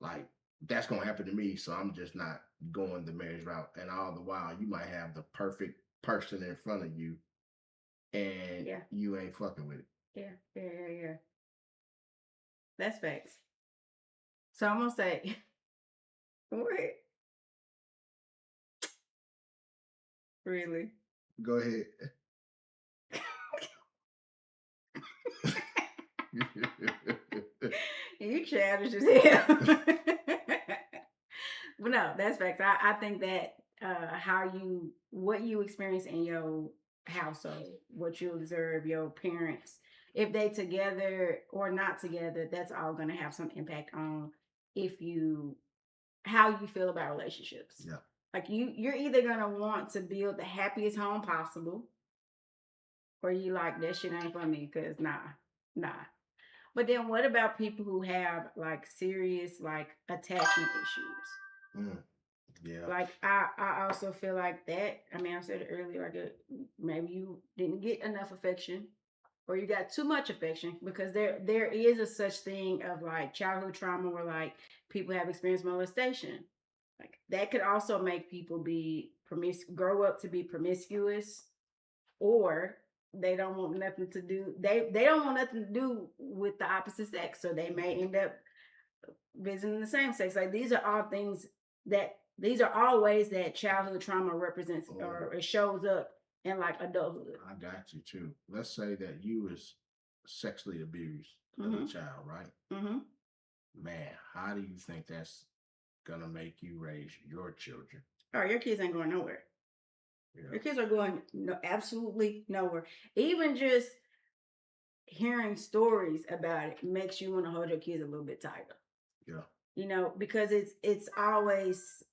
like that's gonna happen to me. So I'm just not going the marriage route. And all the while you might have the perfect person in front of you and you ain't fucking with it.
Yeah. That's facts. So I'm gonna say, what? Really?
Go ahead.
You childish as hell. But no, that's facts. I think that what you experience in your household, what you observe, your parents, if they together or not together, that's all gonna have some impact on how you feel about relationships.
Yeah.
Like you're either gonna want to build the happiest home possible, or you like that shit ain't for me, cause nah. But then what about people who have like serious like attachment issues?
Yeah.
Like I also feel like that. I mean, I said it earlier, like maybe you didn't get enough affection or you got too much affection, because there is a such thing of like childhood trauma where like people have experienced molestation. Like that could also make people grow up to be promiscuous, or they don't want nothing to do. They don't want nothing to do with the opposite sex, so they may end up visiting the same sex. Like these are all ways that childhood trauma represents or it shows up in like adulthood.
I got you too. Let's say that you was sexually abused as a child, right? Man, how do you think that's gonna make you raise your children?
Oh, your kids ain't going nowhere. Yeah. Your kids are going absolutely nowhere. Even just hearing stories about it makes you want to hold your kids a little bit tighter.
Yeah.
You know, because it's always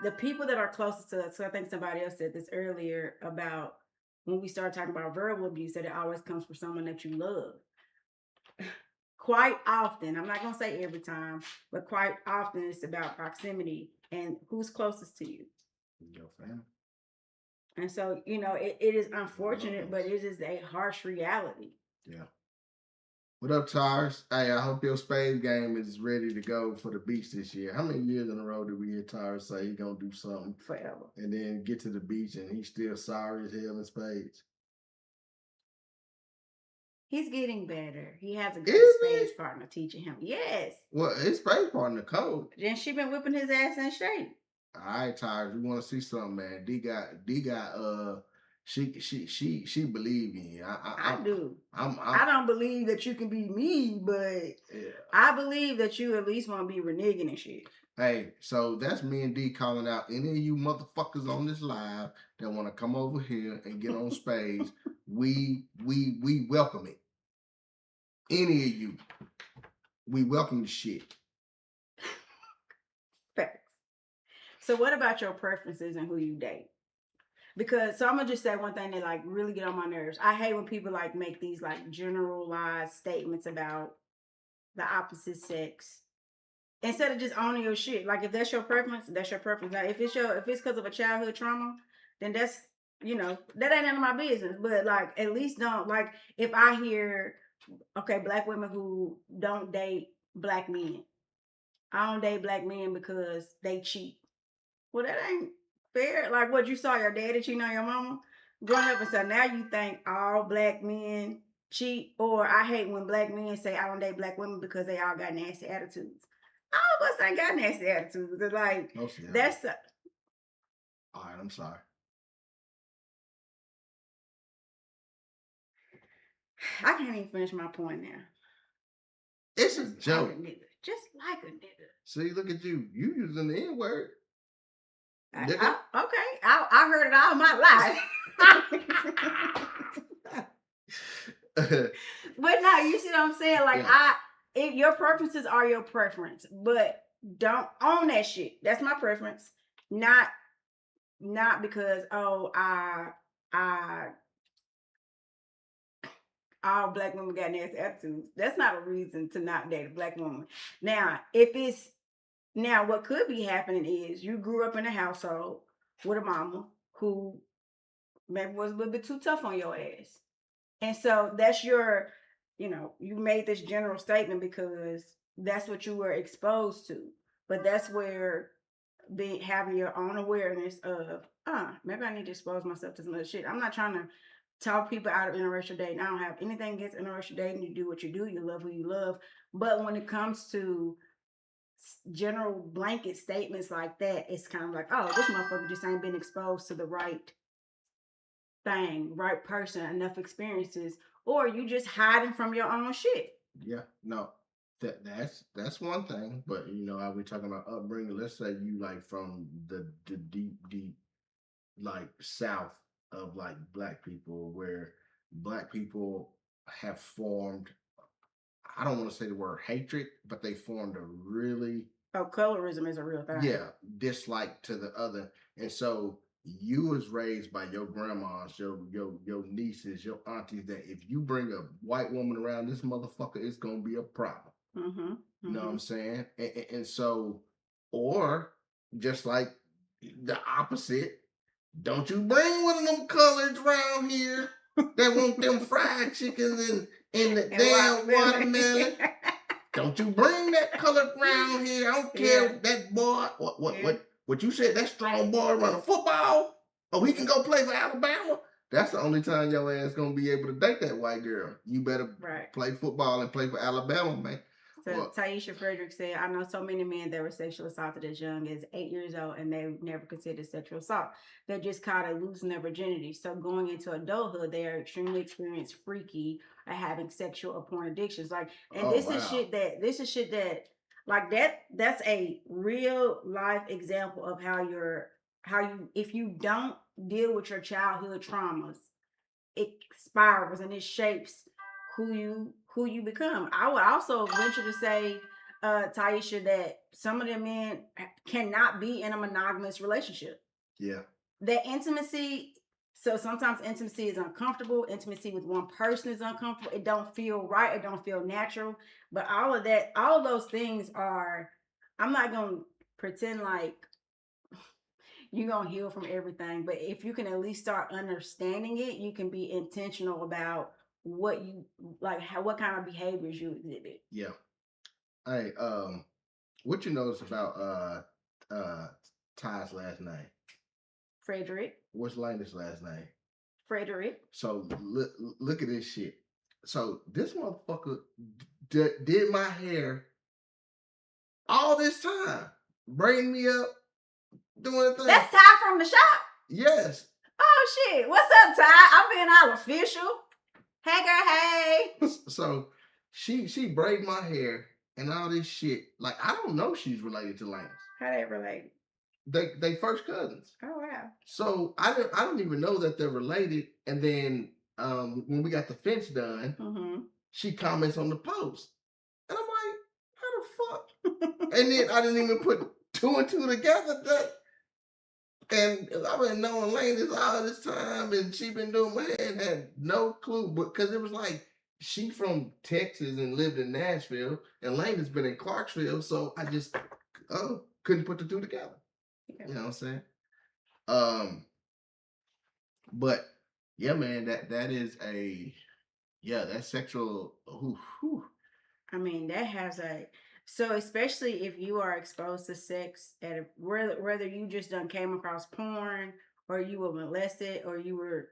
the people that are closest to us. So I think somebody else said this earlier about when we start talking about verbal abuse, that it always comes from someone that you love. quite often, I'm not gonna say every time, but quite often it's about proximity and who's closest to you.
Your family.
And so, it is unfortunate, but it is a harsh reality.
Yeah. What up, Tars? Hey, I hope your spade game is ready to go for the beach this year. How many years in a row did we hear Tars say he's gonna do something
Forever.
and then get to the beach and he's still sorry as hell in spades?
He's getting better. He has a great
Is
spades
he?
partner teaching him. Yes.
Well, his spade partner cold.
Then she been whipping his ass in shape.
All right, Tires, we want to see something, man. D got she believe in you.
I do.
I
I don't believe that you can be me, but
yeah.
I believe that you at least want to be reneging and shit.
Hey, so that's me and D calling out any of you motherfuckers on this live that want to come over here and get on spades. we welcome it. Any of you, we welcome the shit.
Facts. So what about your preferences and who you date? Because so I'm gonna just say one thing that like really get on my nerves. I hate when people like make these like generalized statements about the opposite sex instead of just owning your shit. Like if that's your preference, that's your preference. Like if it's because of a childhood trauma, then that's that ain't none of my business. But like at least don't like if I hear black women who don't date black men. I don't date black men because they cheat. Well, that ain't fair. Like what you saw your daddy cheating on your mama growing up, and so now you think all black men cheat. Or I hate when black men say I don't date black women because they all got nasty attitudes. All of us ain't got nasty attitudes. It's like that's.
All right, I'm sorry.
I can't even finish my point now.
It's a joke.
Just like a nigga.
See, look at you. You using the N word.
Okay. I heard it all my life. But no, you see what I'm saying? Like if your preferences are your preference, but don't own that shit. That's my preference. Not because all black women got nasty attitudes. That's not a reason to not date a black woman. Now, what could be happening is you grew up in a household with a mama who maybe was a little bit too tough on your ass. And so that's your, you made this general statement because that's what you were exposed to. But that's where having your own awareness of, maybe I need to expose myself to some other shit. I'm not trying to talk people out of interracial dating. I don't have anything against interracial dating. You do what you do. You love who you love. But when it comes to general blanket statements like that, it's kind of like, oh, this motherfucker just ain't been exposed to the right thing, right person, enough experiences, or you just hiding from your own shit.
Yeah, no, that's one thing. But how we talking about upbringing? Let's say you like from the deep like south of like black people, where black people have formed, I don't want to say the word hatred, but they formed a really
colorism is a real thing.
Yeah, dislike to the other. And so you was raised by your grandmas, your nieces, your aunties, that if you bring a white woman around this motherfucker, it's gonna be a problem.
Mm-hmm.
You know what I'm saying? And so, or just like the opposite, don't you bring one of them coloreds around here that want them fried chickens and the damn watermelon. Don't you bring that color around here. I don't care that boy. What you said, that strong boy run a football? Oh, he can go play for Alabama? That's the only time your ass gonna be able to date that white girl. You better play football and play for Alabama, man.
So Taisha Frederick said, I know so many men that were sexually assaulted as young as 8 years old and they never considered sexual assault. They're just caught at losing their virginity. So going into adulthood, they are extremely experienced, freaky, or having sexual or porn addictions. Like, and this is shit that like that's a real life example of how you if you don't deal with your childhood traumas, it spirals and it shapes who you become. I would also venture to say, Taisha, that some of them men cannot be in a monogamous relationship.
Yeah.
That intimacy So sometimes intimacy is uncomfortable. Intimacy with one person is uncomfortable. It don't feel right. It don't feel natural. But all of that, all of those things are. I'm not gonna pretend like you're gonna heal from everything, but if you can at least start understanding it, you can be intentional about what you like, how what kind of behaviors you exhibit.
Yeah. Hey, what you notice about Ty's last name?
Frederick.
What's Landa's last name?
Frederick.
So look at this shit. So this motherfucker did my hair all this time, braiding me up, doing the thing.
That's Ty from the shop.
Yes.
Oh shit! What's up, Ty? I'm being all official. Hey girl, hey.
So she braided my hair and all this shit. Like I don't know she's related to Lance.
How they related?
They first cousins.
Oh wow.
So I don't even know that they're related. And then when we got the fence done, she comments on the post, and I'm like, how the fuck? And then I didn't even put two and two together. And I've been knowing Lane all this time, and she been doing my hair and had no clue, because it was like she from Texas and lived in Nashville, and Lane has been in Clarksville, so I just couldn't put the two together. Yeah. You know what I'm saying? But yeah, man, that is that's sexual.
I mean, that has so especially if you are exposed to sex at whether you just done came across porn or you were molested or you were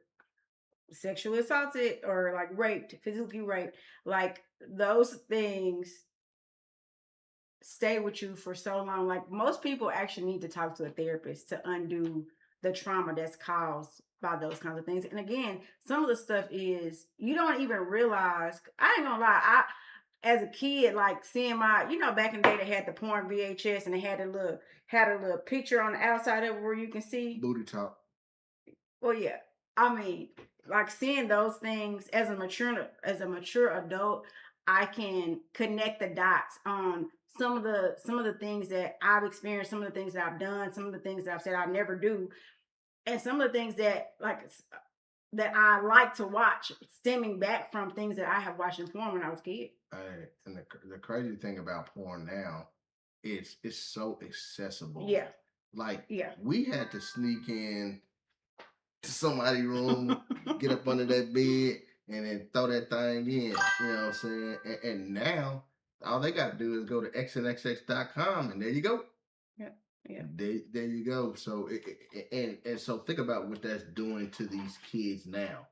sexually assaulted or like raped, physically raped, like those things stay with you for so long. Like most people actually need to talk to a therapist to undo the trauma that's caused by those kinds of things. And again, some of the stuff is you don't even realize. I ain't gonna lie, as a kid, like seeing my, back in the day they had the porn VHS and they had a little picture on the outside of it where you can see
booty top.
Well, yeah. I mean, like seeing those things as a mature adult, I can connect the dots on some of the things that I've experienced, some of the things that I've done, some of the things that I've said I'll never do, and some of the things that that I like to watch stemming back from things that I have watched in porn when I was a kid.
And the crazy thing about porn now is it's so accessible.
Yeah.
Like we had to sneak in to somebody's room, get up under that bed, and then throw that thing in. You know what I'm saying? And now all they got to do is go to xnxx.com, and there you go. Yeah. There you go. So and so think about what that's doing to these kids now,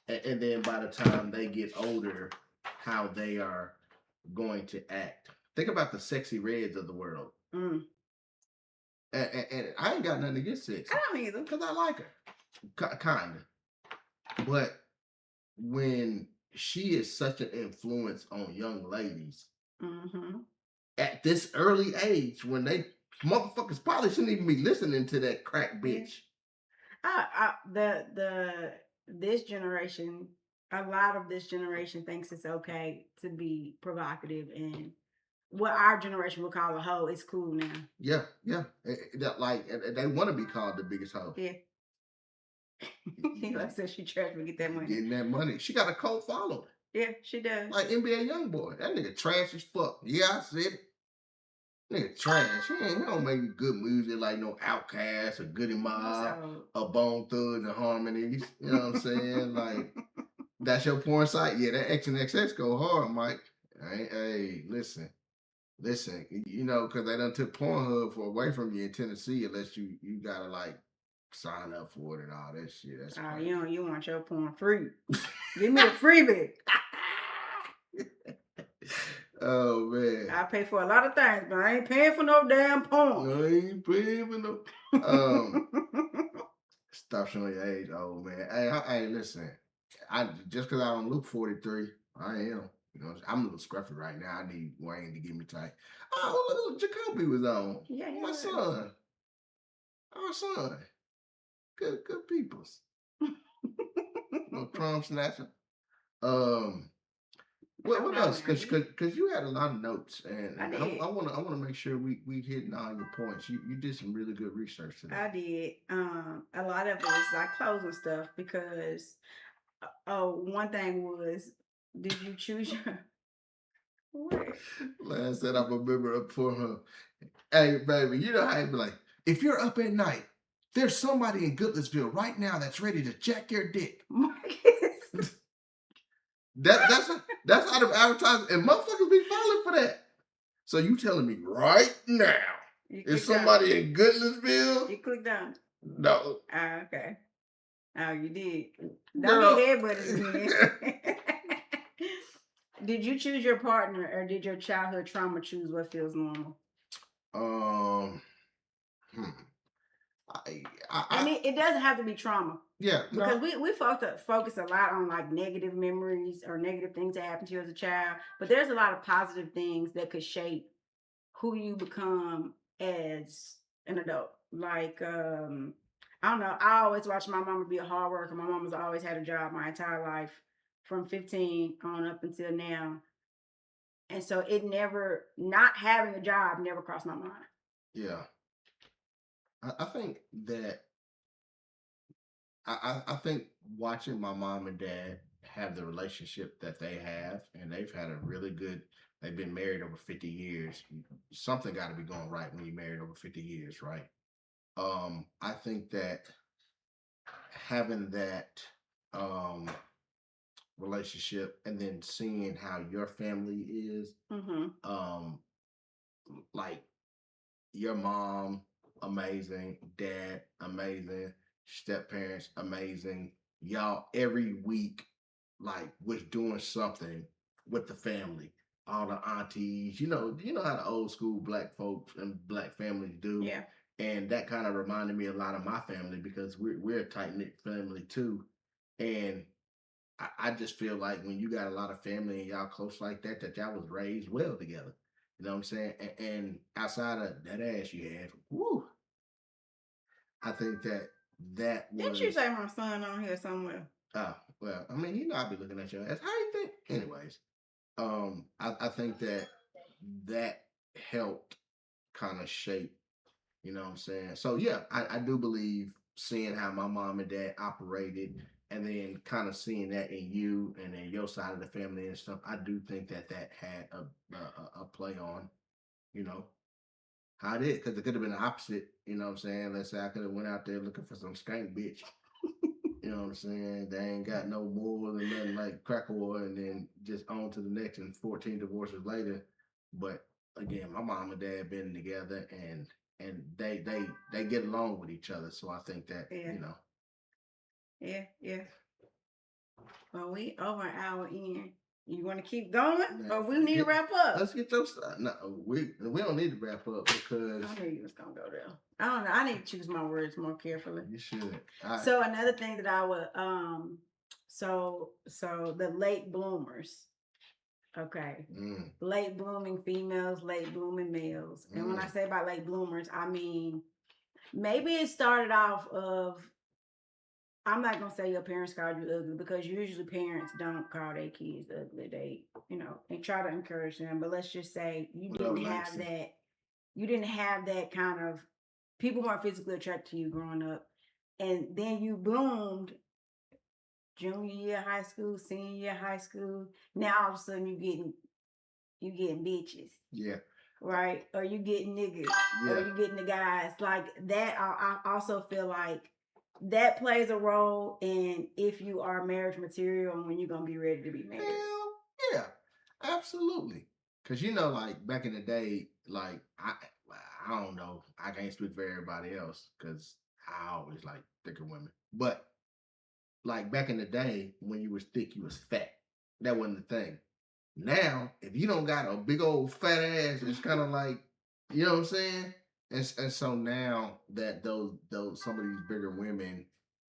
and then by the time they get older, how they are going to act. Think about the Sexy Reds of the world. And I ain't got nothing against Sexy.
I don't either,
because I like her, kind of. But when she is such an influence on young ladies at this early age, when they motherfuckers probably shouldn't even be listening to that crack bitch.
This generation, a lot of this generation thinks it's okay to be provocative, and what our generation would call a hoe is cool now.
Yeah. Like they want to be called the biggest hoe.
Yeah. Like I said, she tried to get that money.
Getting that money. She got a cult following.
Yeah, she does.
Like NBA Youngboy. That nigga trash as fuck. Yeah, I said it. Nigga trash. He don't make good music like no Outkast or Goody Mob or Bone Thugs and Harmonies. You know what I'm saying? Like, that's your porn site? Yeah, that XNXX go hard, Mike. Hey, listen. You know, because they done took Pornhub away from you in Tennessee unless you gotta like sign up for it and all that shit. That's crazy.
You want your porn free. Give me a freebie.
Oh man.
I pay for a lot of things, but I ain't paying for no damn porn.
I ain't paying for no stop showing your age, old man. Hey, listen. Just because I don't look 43, I am. You know, I'm a little scruffy right now. I need Wayne to give me tight. Oh, look, Jacoby was on.
Yeah,
my son. Our son. Good peoples. No crumb snatcher. What else? Because you had a lot of notes, and
I
I
did.
want to make sure we hitting all your points. You did some really good research today.
I did. A lot of it was like closing stuff because one thing was, did you choose your what?
Last said I'm a member up for her. Hey, baby, you know how you be like, if you're up at night, there's somebody in Goodlettsville right now that's ready to jack your dick.
Marcus.
That's how the advertising and motherfuckers be falling for that. So you telling me right now, is somebody in Goodlettsville?
You clicked on.
No.
Oh, okay. Oh, you did. Don't get headbutted again. Did you choose your partner, or did your childhood trauma choose what feels normal? I mean, it doesn't have to be trauma.
Yeah,
because we focus a lot on like negative memories or negative things that happened to you as a child, but there's a lot of positive things that could shape who you become as an adult. Like I don't know. I always watched my mama be a hard worker. My mama's always had a job my entire life, from 15 on up until now. And so it never, not having a job never crossed my mind.
Yeah. I think that I think watching my mom and dad have the relationship that they have, and they've had a really good, they've been married over 50 years. Something got to be going right when you're married over 50 years, right? I think that having that relationship and then seeing how your family is, like your mom, amazing, dad, amazing, step parents, amazing. Y'all every week, like, was doing something with the family. All the aunties, you know how the old school black folks and black families do.
Yeah.
And that kind of reminded me a lot of my family because we're a tight knit family too. And I just feel like when you got a lot of family and y'all close like that, that y'all was raised well together. You know what I'm saying? And outside of that ass you had, woo, I think that was.
Didn't you say my son on here somewhere?
Oh, well, I mean, I'll be looking at your ass. How you think? Anyways, I think that helped kind of shape, you know what I'm saying? So yeah, I do believe seeing how my mom and dad operated and then kind of seeing that in you and in your side of the family and stuff, I do think that had a play on, you know, how it is. Because it could have been the opposite, you know what I'm saying? Let's say I could have went out there looking for some skank bitch. You know what I'm saying? They ain't got no more than nothing like crack oil and then just on to the next and 14 divorces later. But again, my mom and dad been together and they get along with each other. So I think that, you know.
Yeah. Well, we over an hour in. You want to keep going, or we need to wrap up?
Let's get your stuff. No, we don't need to wrap up because
I knew you was gonna go there. I don't know. I need to choose my words more carefully.
You should.
So another thing that I would so the late bloomers. Okay. Late blooming females, late blooming males. And when I say about late bloomers, I mean maybe it started off of, I'm not gonna say your parents called you ugly because usually parents don't call their kids ugly. They, and try to encourage them. But let's just say you didn't have that. You didn't have that kind of, people weren't physically attracted to you growing up, and then you bloomed. Junior year high school, senior year high school. Now all of a sudden you getting bitches.
Yeah.
Right, or you getting niggas, or you getting the guys like that. I also feel like that plays a role in if you are marriage material and when you're gonna be ready to be married.
Hell yeah, absolutely. Cause like back in the day, like I don't know, I can't speak for everybody else because I always like thicker women. But like back in the day, when you was thick, you was fat. That wasn't the thing. Now, if you don't got a big old fat ass, it's kind of like, you know what I'm saying? And so now that those some of these bigger women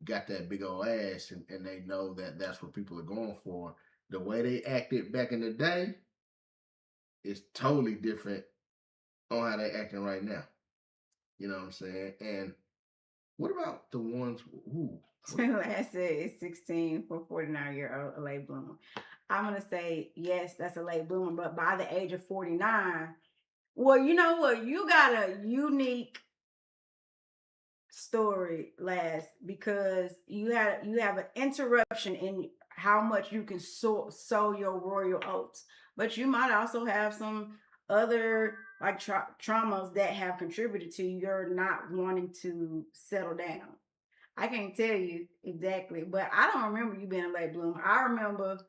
got that big old ass and they know that that's what people are going for, the way they acted back in the day is totally different on how they acting right now. You know what I'm saying? And what about the ones who?
Last said it's 16 for 49-year-old late bloomer. I'm gonna say yes, that's a late bloomer, but by the age of 49, well, you know what? You got a unique story last because you have an interruption in how much you can sow your royal oats, but you might also have some other like traumas that have contributed to your not wanting to settle down. I can't tell you exactly, but I don't remember you being a late bloomer. I remember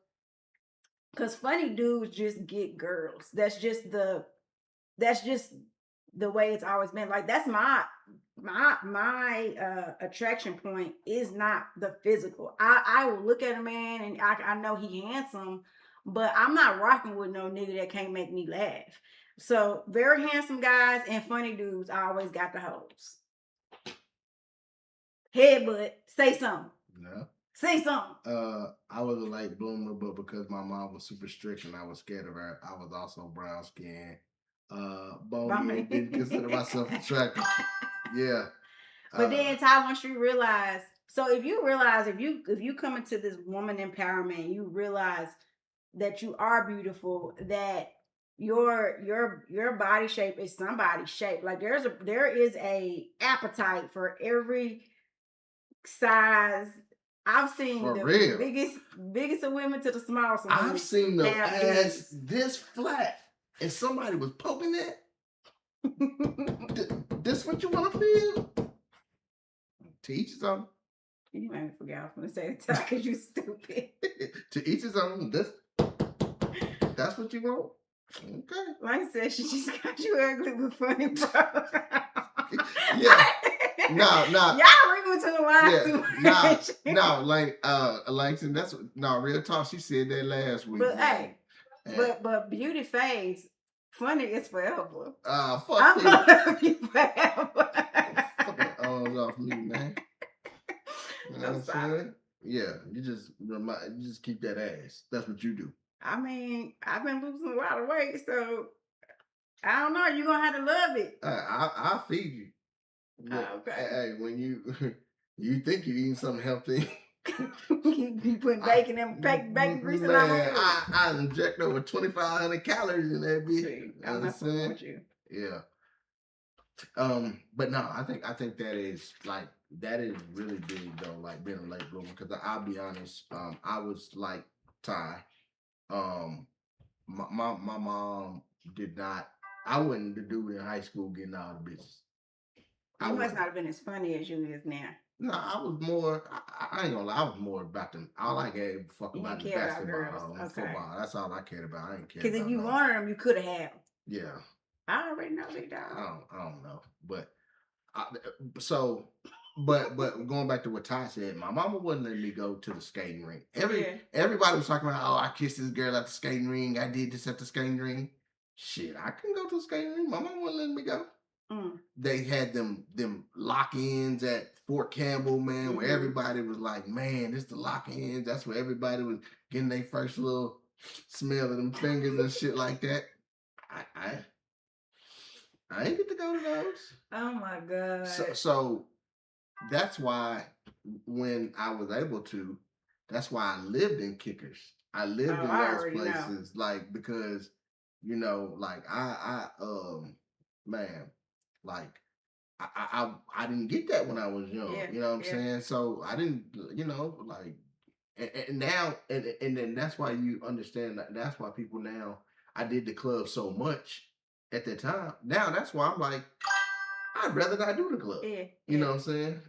because funny dudes just get girls. That's just the way it's always been. Like that's my attraction point is not the physical. I will look at a man and I know he handsome, but I'm not rocking with no nigga that can't make me laugh. So very handsome guys and funny dudes, I always got the hoes. Headbutt, say something.
No.
Say something.
I was a late bloomer, but because my mom was super strict and I was scared of her, I was also brown skinned. Bony and didn't consider myself attractive. Yeah.
But then Ty, once you realize, so if you come into this woman empowerment, you realize that you are beautiful, that your body shape is somebody's shape. Like there is a appetite for every size. I've seen
For
the
real.
biggest of women to the smallest of women.
I've seen the
have
ass this flat, and somebody was poking that. This what you want to feel? To each his own.
You made me forget I was going to say the time because you stupid.
To each his own. That's what you want? Okay.
Like I said, she just got you ugly but funny, bro.
Yeah. No.
Y'all read between the lines too much.
No, like Langston, that's real talk. She said that last week.
But hey, but beauty fades. Funny is forever.
Fuck
I'm
you.
gonna love you forever.
Fuck the arms off me, man. You know what I'm saying? Yeah, you just keep that ass. That's what you do.
I mean, I've been losing a lot of weight, so I don't know. You're gonna have to love it.
I'll feed you.
Okay.
Hey, when you think you're eating something healthy,
you putting bacon and bacon grease in my food.
I inject over 2,500 calories in that bitch.
I'm not fucking with you.
Yeah. But no, I think that is really big though, like being a late bloomer. Because I'll be honest, I was like Ty. My mom did not. I wasn't the dude in high school getting all the bitches.
You must not have been as funny as you is now.
No, I was more. I ain't gonna lie. I was more about them. All I gave a fuck about the basketball and football. That's all I cared about. I ain't care.
Because if you wanted them, you could have had them.
Yeah.
I already know big dog.
I don't know, but but going back to what Ty said, my mama wouldn't let me go to the skating rink. Everybody was talking about, oh, I kissed this girl at the skating ring. I did this at the skating ring. Shit, I couldn't go to the skating ring. My mama wouldn't let me go. They had them lock-ins at Fort Campbell, man, where everybody was like, man, this the lock-ins. That's where everybody was getting their first little smell of them fingers and shit like that. I ain't get to go to those.
Oh my God.
So that's why when I was able to, that's why I lived in Kickers. I lived in those places, like, because, you know, like man, like I didn't get that when I was young. You know what I'm saying? So I didn't, you know, like, and now, and then that's why you understand that. That's why people now, I did the club so much at that time. Now that's why I'm like, I'd rather not do the club. You know what I'm saying?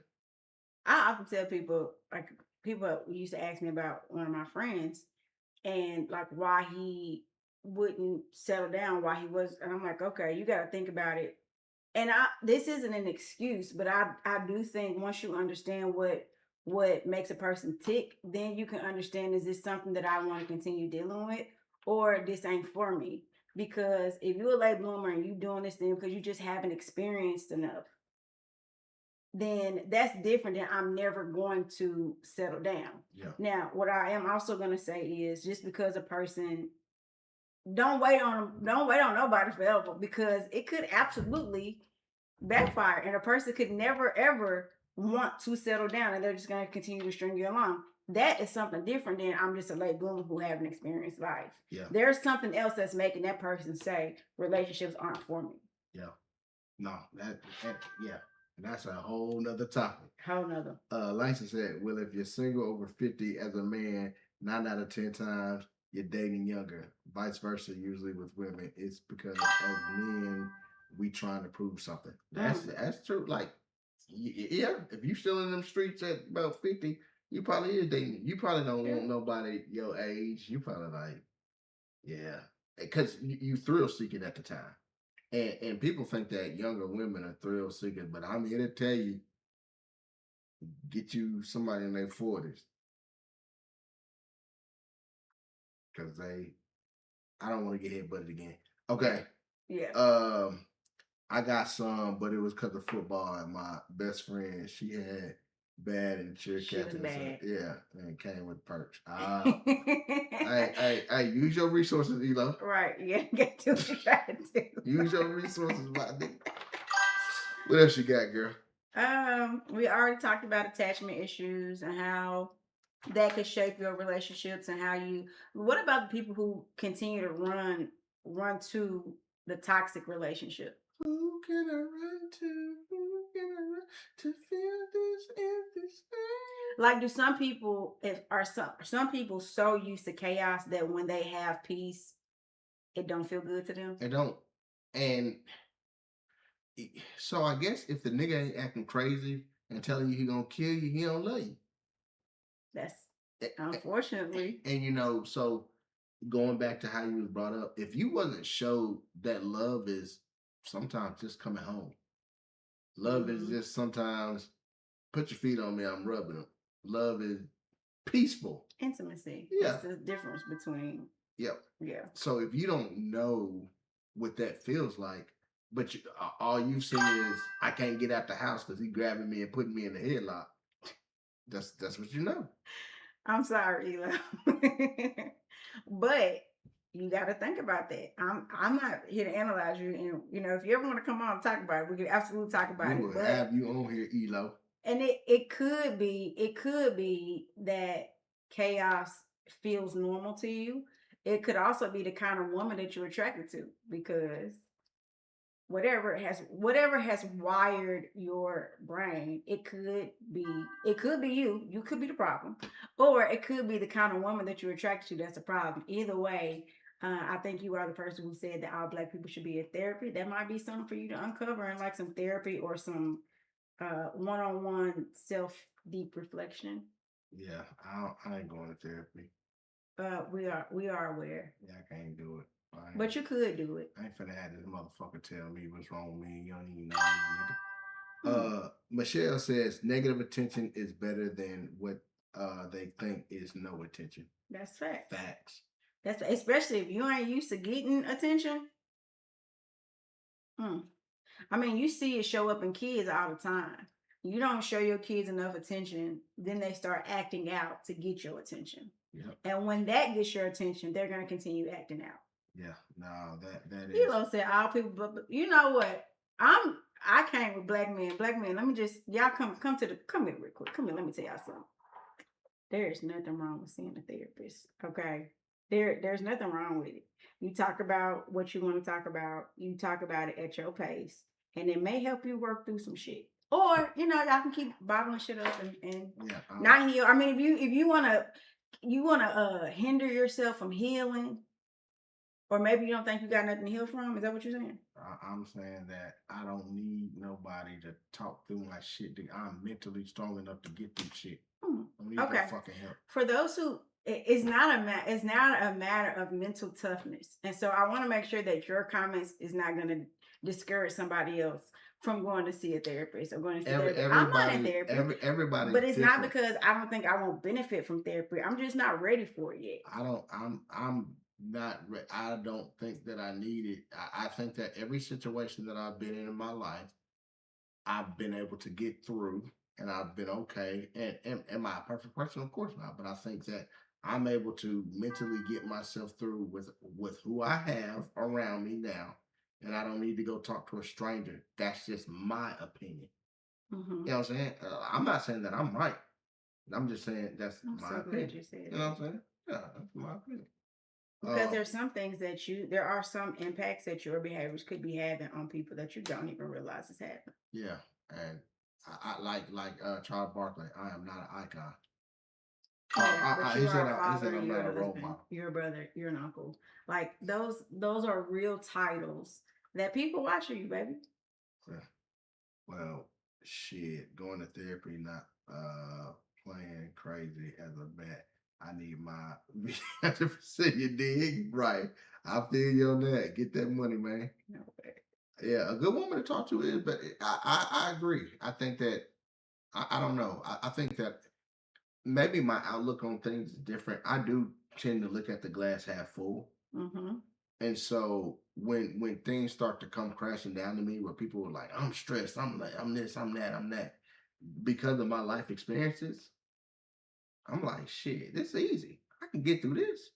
I often tell people, like, people used to ask me about one of my friends and like why he wouldn't settle down, why he was, and I'm like, okay, you got to think about it. And this isn't an excuse, but I do think once you understand what makes a person tick, then you can understand, is this something that I want to continue dealing with, or this ain't for me? Because if you're a late bloomer and you doing this thing because you just haven't experienced enough, then that's different than I'm never going to settle down. Yeah. Now, what I am also going to say is, just because a person, don't wait on nobody forever, because it could absolutely backfire, and a person could never ever want to settle down, and they're just going to continue to string you along. that is something different than I'm just a late bloomer who haven't experienced life.
Yeah.
There's something else that's making that person say relationships aren't for me.
Yeah. No, that yeah. And that's a whole nother topic.
Whole nother.
Lisa said, well, if you're single over 50 as a man, 9 out of 10 times you're dating younger. Vice versa, usually with women. It's because as men, we trying to prove something. That's true. Like, yeah, if you still in them streets at about 50, you probably is dating. You probably don't want nobody your age. You probably like, yeah. Because you thrill seeking at the time. And people think that younger women are thrill seekers, but I'm here to tell you, get you somebody in their 40s. Because I don't want to get headbutted again. Okay.
Yeah.
I got some, but it was because of football. And my best friend, she had bad and cheer captain.
Bad.
So, yeah, and came with perks. Hey, use your resources, Elo.
Right. Yeah, get to what you got to do.
Use your resources, my nigga. What else you got, girl?
We already talked about attachment issues and how that could shape your relationships and how you. What about the people who continue to run to the toxic relationship?
Who can I run to? Who can I run to feel this empty space?
Like, do some people are some people so used to chaos that when they have peace, it don't feel good to them?
It don't. And so I guess if the nigga ain't acting crazy and telling you he gonna kill you, he don't love you.
That's unfortunately.
And so going back to how you was brought up, if you wasn't showed that love is sometimes just coming home. Love is just sometimes put your feet on me, I'm rubbing them. Love is peaceful.
Intimacy.
Yeah.
That's the difference between.
Yep.
Yeah.
So if you don't know what that feels like, but all you've seen is I can't get out the house because he grabbing me and putting me in the headlock. That's what you know.
I'm sorry, Elo. But you got to think about that. I'm not here to analyze you, and if you ever want to come on and talk about it, we can absolutely talk about it.
We will have you on here, Elo.
And it could be that chaos feels normal to you. It could also be the kind of woman that you're attracted to, because whatever has wired your brain, it could be you could be the problem, or it could be the kind of woman that you're attracted to that's a problem. Either way, I think you are the person who said that all Black people should be in therapy. That might be something for you to uncover in like some therapy or some one-on-one self deep reflection.
Yeah, I ain't going to therapy.
We are aware.
Yeah, I can't do it.
But you could do it.
I ain't finna have this motherfucker tell me what's wrong with me. You don't even know me, nigga. Michelle says negative attention is better than what they think is no attention.
That's facts.
Facts.
That's especially if you ain't used to getting attention. I mean, you see it show up in kids all the time. You don't show your kids enough attention, then they start acting out to get your attention.
Yep.
And when that gets your attention, they're gonna continue acting out.
Yeah, no, that is.
Elo said all people, but you know what? I came with black men. Black men, let me just y'all come here real quick. Come here, let me tell y'all something. There's nothing wrong with seeing a therapist. Okay. There's nothing wrong with it. You talk about what you want to talk about. You talk about it at your pace. And it may help you work through some shit. Or, y'all can keep bottling shit up and not heal. I mean, if you wanna hinder yourself from healing, or maybe you don't think you got nothing to heal from, is that what you're saying?
I'm saying that I don't need nobody to talk through my shit. I'm mentally strong enough to get through shit. I don't need no fucking help.
For those who it's not a matter of mental toughness. And so I want to make sure that your comments is not going to discourage somebody else from going to see a therapist or going to see therapy. I'm not in therapy.
Everybody,
but it's different. Not because I don't think I won't benefit from therapy. I'm just not ready for it yet.
I'm not. I don't think that I need it. I think that every situation that I've been in my life, I've been able to get through, and I've been okay. And am I a perfect person? Of course not. But I think that I'm able to mentally get myself through with who I have around me now. And I don't need to go talk to a stranger. That's just my opinion. Mm-hmm. You know what I'm saying? I'm not saying that I'm right. I'm just saying that's
I'm
my
so glad
opinion.
you said
You know what I'm
that.
saying? Yeah, that's my opinion.
Because there's some things that there are some impacts that your behaviors could be having on people that you don't even realize is happening.
Yeah, and I like Charles Barkley. I am not an icon.
Yeah, but you are a
He said
father,
I'm
you're
not a
a
role
husband,
model.
you're a brother, you're an uncle. Like those are real titles that people watch you, baby.
Yeah. Well, shit, going to therapy, not playing crazy as a vet. I need my 100%. You dig? Right. I feel you on that. Get that money, man.
No way.
Yeah, a good woman to talk to is, but I agree. I think that I don't know. I think that maybe my outlook on things is different. I do tend to look at the glass half full.
Mm-hmm.
And so when things start to come crashing down to me, where people are like, I'm stressed, I'm like, I'm this, I'm that, I'm that, because of my life experiences, I'm like, shit, this is easy. I can get through this.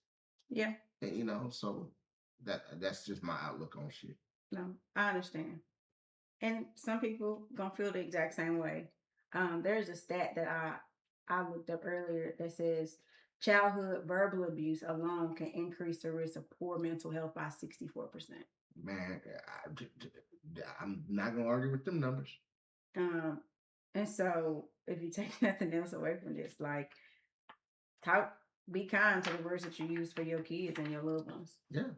Yeah.
And so that's just my outlook on shit.
No, I understand. And some people gonna feel the exact same way. There's a stat that I looked up earlier that says childhood verbal abuse alone can increase the risk of poor mental health by 64%.
Man, I'm not gonna argue with them numbers.
Um, and so if you take nothing else away from this, like talk, be kind to the words that you use for your kids and your loved ones.
Yeah,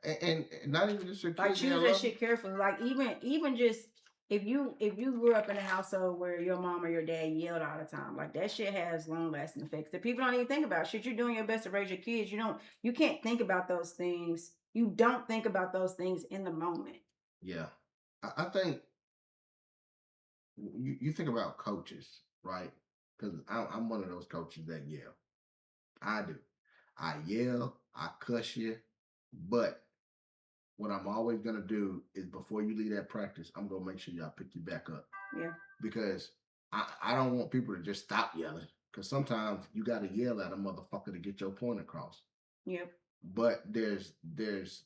and not even just your
Like
kids.
choose that shit carefully. Like even just if you grew up in a household where your mom or your dad yelled all the time, like that shit has long lasting effects that people don't even think about. Shit, you're doing your best to raise your kids. You can't think about those things. You don't think about those things in the moment.
Yeah, I think you think about coaches, right? Because I'm one of those coaches that yell. I do. I yell, I cuss you, but what I'm always gonna do is before you leave that practice, I'm gonna make sure y'all pick you back up.
Yeah.
Because I don't want people to just stop yelling. Because sometimes you gotta yell at a motherfucker to get your point across.
Yep.
But there's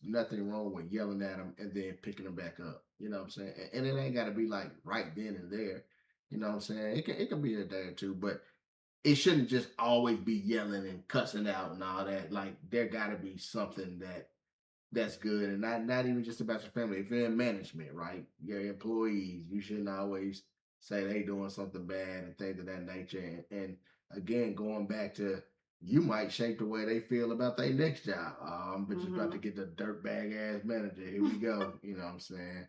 nothing wrong with yelling at them and then picking them back up. You know what I'm saying? And it ain't gotta be like right then and there. You know what I'm saying? It can be a day or two, but it shouldn't just always be yelling and cussing out and all that. Like there gotta be something that's good, and not even just about your family. If you're in management, right, your employees, you shouldn't always say they doing something bad and things of that nature. And again, going back to you might shape the way they feel about their next job. But just about to get the dirtbag ass manager. Here we go. You know what I'm saying?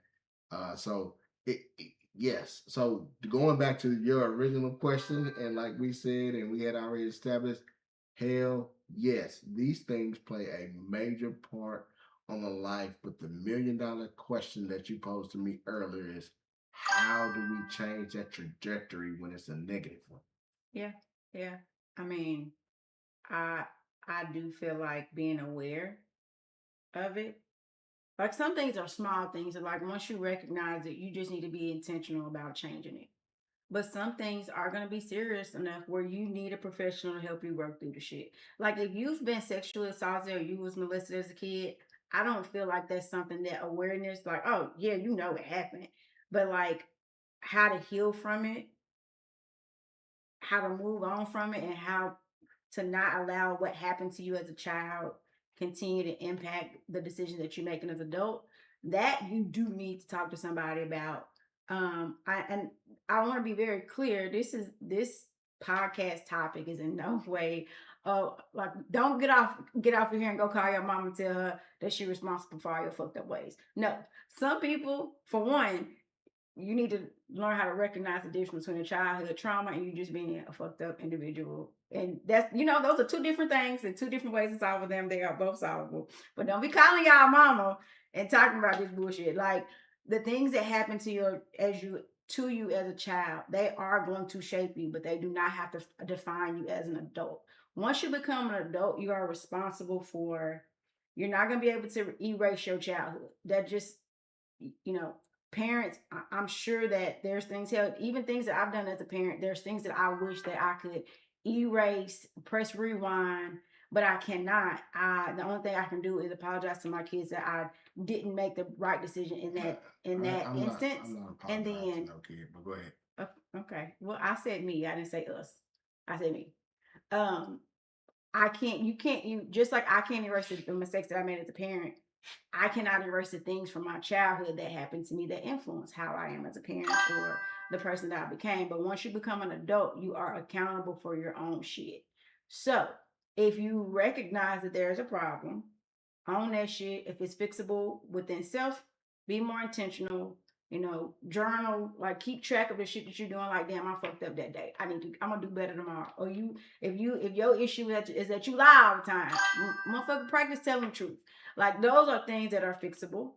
So yes. So going back to your original question, and like we said, and we had already established, hell yes, these things play a major part on the life. But the $1,000,000 question that you posed to me earlier is, how do we change that trajectory when it's a negative one?
Yeah. Yeah. I mean, I I do feel like being aware of it. Like some things are small things, and like once you recognize it, you just need to be intentional about changing it. But some things are going to be serious enough where you need a professional to help you work through the shit. Like if you've been sexually assaulted or you was molested as a kid, I don't feel like that's something that awareness, like, oh yeah, it happened. But like how to heal from it, how to move on from it, and how to not allow what happened to you as a child continue to impact the decisions that you're making as an adult, that you do need to talk to somebody about. I want to be very clear. This podcast topic is in no way like don't get off of here and go call your mom and tell her that she's responsible for all your fucked up ways. No. Some people, for one, you need to learn how to recognize the difference between a childhood trauma and you just being a fucked up individual. And that's, those are two different things and two different ways to solve them. They are both solvable. But don't be calling y'all mama and talking about this bullshit. Like the things that happen to you as a child, they are going to shape you, but they do not have to define you as an adult. Once you become an adult, you are responsible for, you're not going to be able to erase your childhood. That just, you know, parents, I'm sure that there's things, even things that I've done as a parent, there's things that I wish that I could erase, press rewind, but I cannot. The only thing I can do is apologize to my kids that I didn't make the right decision in that instance.
I'm not
And
apologizing
then,
to no kid, but go ahead.
okay, well, I said me, I didn't say us. I said me. Um, you just like I can't erase the mistakes that I made as a parent. I cannot erase the things from my childhood that happened to me that influence how I am as a parent or the person that I became. But once you become an adult, you are accountable for your own shit. So if you recognize that there's a problem, own that shit. If it's fixable within self, be more intentional. Journal, like keep track of the shit that you're doing. Like, damn, I fucked up that day. I'm gonna do better tomorrow. Or if your issue is that you lie all the time, motherfucker, practice telling the truth. Like, those are things that are fixable.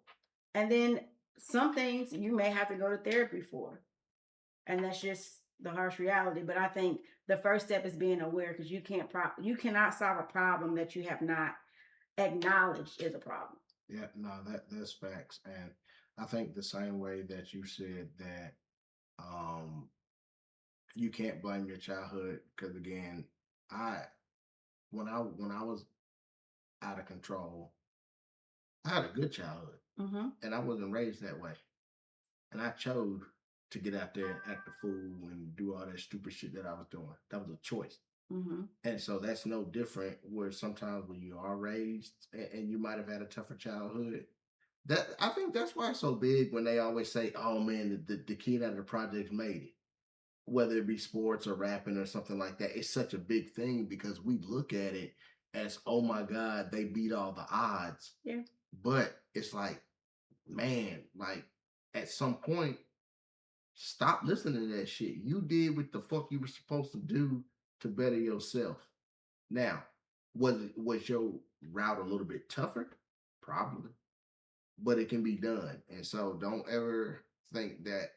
And then some things you may have to go to therapy for, and that's just the harsh reality. But I think the first step is being aware, because you cannot solve a problem that you have not acknowledged is a problem.
Yeah, no, that's facts. And I think the same way that you said that um you can't blame your childhood, because again, I when I was out of control, I had a good childhood,
Mm-hmm.
and I wasn't raised that way. And I chose to get out there and act a fool and do all that stupid shit that I was doing. That was a choice.
Mm-hmm.
And so that's no different where sometimes when you are raised and you might have had a tougher childhood. That I think that's why it's so big when they always say, "Oh man, the kid out of the projects made it." Whether it be sports or rapping or something like that, it's such a big thing because we look at it as, "Oh my God, they beat all the odds."
Yeah.
But it's like, man, like at some point, stop listening to that shit. You did what the fuck you were supposed to do to better yourself. Now, was your route a little bit tougher? Probably, but it can be done. And so don't ever think that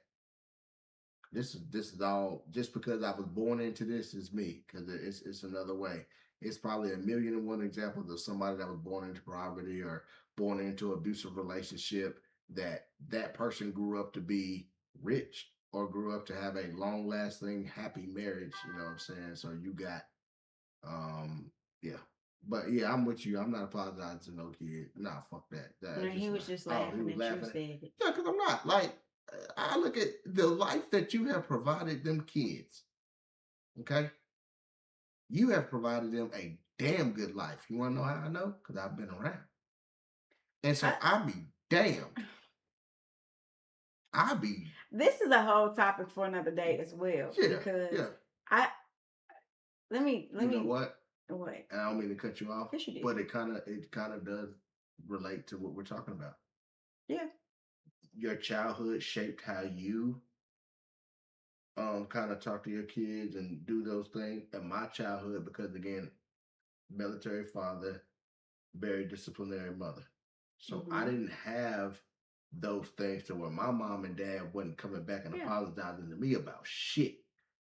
this is all just because I was born into this is me, because it's another way. It's probably a million and one examples of somebody that was born into poverty or born into an abusive relationship, that person grew up to be rich or grew up to have a long lasting happy marriage. You know what I'm saying? So you got yeah. But yeah, I'm with you. I'm not apologizing to no kid. Nah, fuck that.
And he was just
Oh, he
laughing
was
at
laughing.
you said it.
Yeah, because I'm not. Like, I look at the life that you have provided them kids. Okay? You have provided them a damn good life. You want to know how I know? Because I've been around. And so I be damned. I be.
This is a whole topic for another day as well.
Yeah,
because
yeah.
Let me.
You know what?
What?
And I don't mean to cut you off.
Yes, you did.
But it kind of does relate to what we're talking about.
Yeah.
Your childhood shaped how you kind of talk to your kids and do those things. And my childhood, because again, military father, very disciplinary mother. So I didn't have those things to where my mom and dad wasn't coming back and apologizing to me about shit.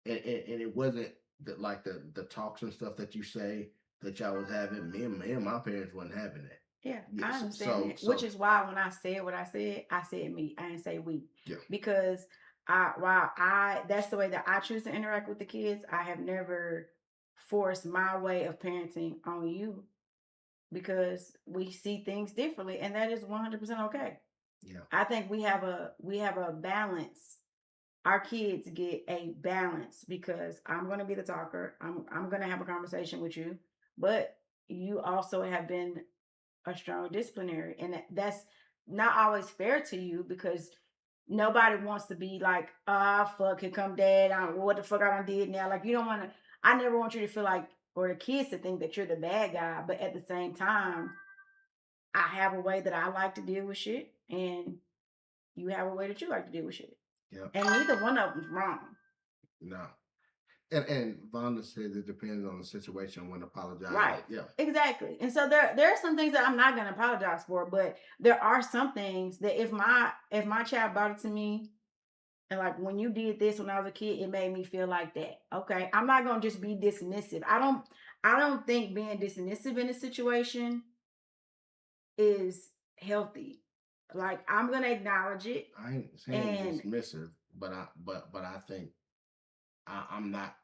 And it wasn't like the talks and stuff that you say that y'all was having. Me and my parents wasn't having that.
Yeah, I understand that. Which is why when I said what I said me. I didn't say we.
Yeah.
Because that's the way that I choose to interact with the kids. I have never forced my way of parenting on you, because we see things differently, and that is 100% okay.
Yeah.
I think we have a balance. Our kids get a balance, because I'm going to be the talker. I'm going to have a conversation with you, but you also have been a strong disciplinary, and that's not always fair to you, because nobody wants to be like, fuck, here come dad, what the fuck I done did now. Like, you don't want to. I never want you to feel like, or the kids to think that you're the bad guy, but at the same time, I have a way that I like to deal with shit, and you have a way that you like to deal with shit.
Yeah.
And neither one of them's wrong.
No. And Vonda says it depends on the situation when apologizing.
Right.
Yeah.
Exactly. And so there are some things that I'm not gonna apologize for, but there are some things that if my child brought it to me, and like, when you did this when I was a kid, it made me feel like that. Okay. I'm not gonna just be dismissive. I don't think being dismissive in a situation is healthy. Like, I'm gonna acknowledge it.
I ain't saying dismissive, but I think I'm not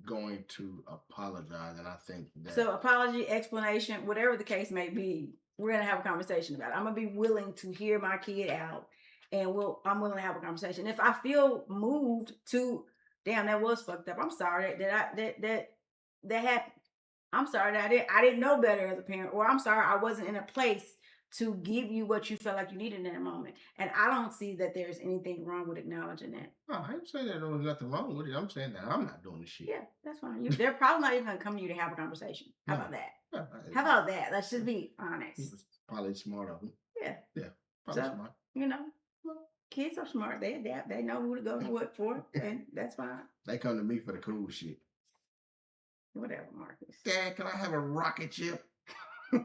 going to apologize, and I think that.
So apology, explanation, whatever the case may be, we're gonna have a conversation about it. I'm gonna be willing to hear my kid out, and I'm willing to have a conversation. If I feel moved to damn, that was fucked up. I'm sorry that happened. I'm sorry that I didn't know better as a parent, or I'm sorry I wasn't in a place to give you what you felt like you needed in that moment. And I don't see that there's anything wrong with acknowledging that.
No, I ain't saying that there was nothing wrong with it. I'm saying that I'm not doing this shit.
Yeah, that's fine. They're probably not even gonna come to you to have a conversation. How about that?
Yeah,
How about that? Let's just be
he
honest.
was probably smart of him.
Yeah.
Yeah, probably smart.
You know, kids are smart. They adapt. They know who to go to what for, and that's fine.
They come to me for the cool shit.
Whatever, Marcus.
Dad, can I have a rocket ship? I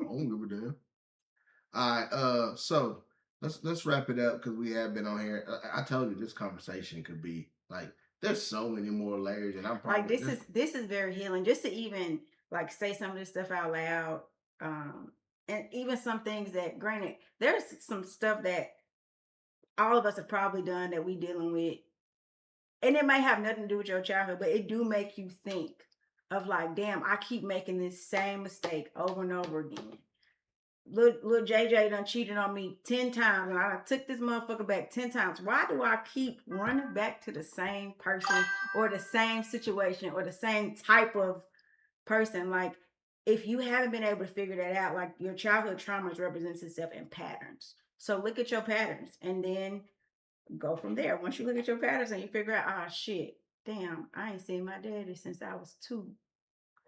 don't give a damn. All right, so let's wrap it up because we have been on here. I told you this conversation could be like there's so many more layers, and I'm probably
like this is very healing. Just to even like say some of this stuff out loud, and even some things that, granted, there's some stuff that all of us have probably done that we dealing with, and it might have nothing to do with your childhood, but it do make you think of like, damn, I keep making this same mistake over and over again. Little JJ done cheated on me 10 times, and I took this motherfucker back 10 times. Why do I keep running back to the same person or the same situation or the same type of person? Like, if you haven't been able to figure that out, like, your childhood traumas represents itself in patterns. So look at your patterns and then go from there. Once you look at your patterns and you figure out, shit, damn, I ain't seen my daddy since I was 2.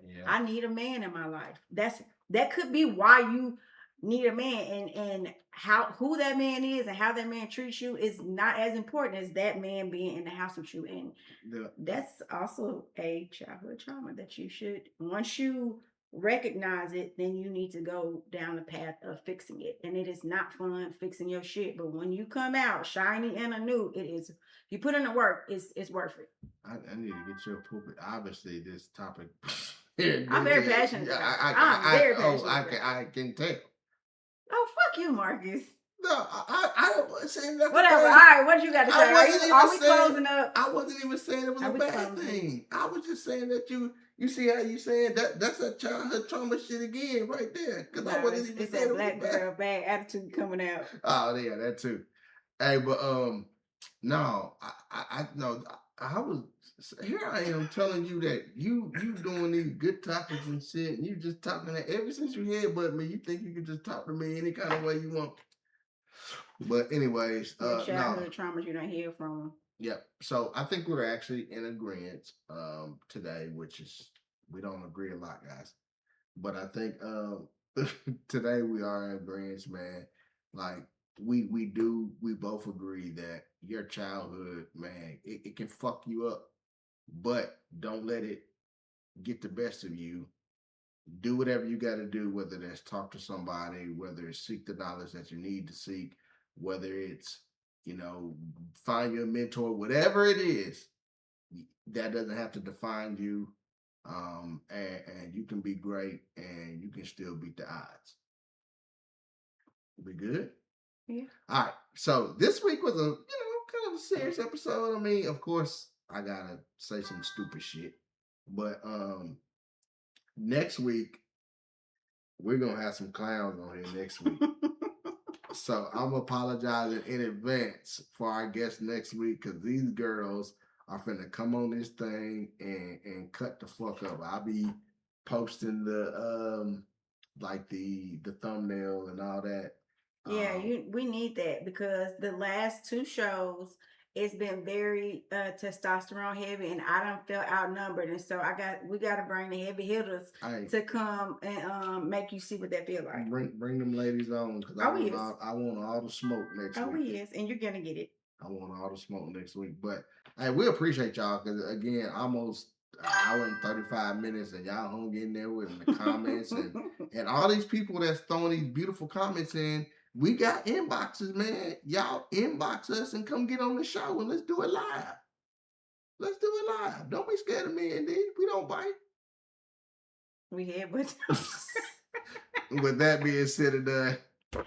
Yeah. I need a man in my life. That could be why you need a man, and who that man is and how that man treats you is not as important as that man being in the house with you. And that's also a childhood trauma that you should, once you recognize it, then you need to go down the path of fixing it. And it is not fun fixing your shit, but when you come out shiny and anew, it is. You put in the work, it's worth it.
I need to get your pulpit. Obviously, this topic.
I'm very passionate. I'm very passionate.
I can tell.
Oh, fuck you, Marcus.
No, I don't say nothing.
Whatever. All right, what you got to say? Are we closing up?
I wasn't even saying it was a bad thing. I was just saying that you see how you saying that's a childhood trauma shit again right there. Because I wasn't even saying it was
black girl bad attitude coming out.
Oh yeah, that too. Hey, but no, I was here. I am telling you that you doing these good topics and shit, and you just talking that ever since you headbutt me, you think you can just talk to me any kind of way you want. But anyways,
childhood traumas you don't hear from.
Yep. So I think we're actually in agreement today, which is we don't agree a lot, guys. But I think today we are in agreement, man. Like we both agree that your childhood, man, it can fuck you up, but don't let it get the best of you. Do whatever you got to do, whether that's talk to somebody, whether it's seek the knowledge that you need to seek, whether it's, find your mentor, whatever it is, that doesn't have to define you. And you can be great and you can still beat the odds. We good?
Yeah.
All right. So this week was a, kind of a serious episode. I mean, of course, I gotta say some stupid shit. But next week, we're gonna have some clowns on here next week. So I'm apologizing in advance for our guests next week because these girls are finna come on this thing and cut the fuck up. I'll be posting the the thumbnail and all that.
Yeah, we need that because the last 2 shows it's been very testosterone heavy, and I don't feel outnumbered, and so we got to bring the heavy hitters to come and make you see what that feel like.
Bring them ladies on because I want all the smoke next week.
Oh, yes, and you're gonna get it.
I want all the smoke next week, but hey, we appreciate y'all because again, almost an hour and 35 minutes, and y'all hung in there with the comments and all these people that's throwing these beautiful comments in. We got inboxes, man. Y'all inbox us and come get on the show and let's do it live. Let's do it live. Don't be scared of me, indeed. We don't bite.
We here, but
with that being said and done.
Welcome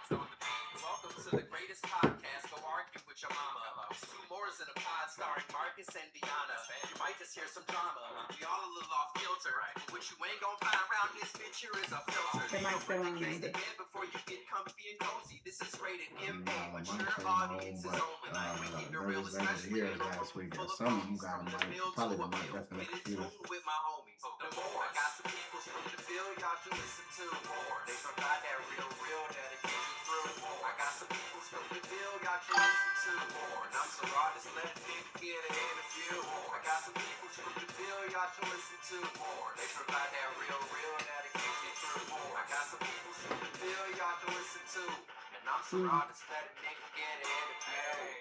to the greatest podcast. Go argue with your mama. 2 more is in a pod starring Marcus and Deanna. You might just hear some drama. We all a little off kilter. But what you ain't gonna find around this bitch here is a filter.
They might still on
Kiss the
it.
bed before you get comfy and cozy. This is rated MA.
Nah, my
Mature
phone
audiences
home,
only. We keep it
there
real,
was that
especially
here
in a
last
room
week.
full of
Some of them
homies.
got
From
them
the
like
mill
probably
to
the
a
mic
mill.
that's in the
Get in
computer.
tune with my homies. The more I got some peoples from the field, y'all can listen to more. They provide that real that'll get you through more. I got some peoples from the field, y'all can listen to more. And I'm so hard to let Nick get an interview more. I got some peoples from the field, y'all can listen to more. They provide that real that'll get you through more. I got some peoples from the field, y'all can listen to. And I'm so hard to let Nick get an interview.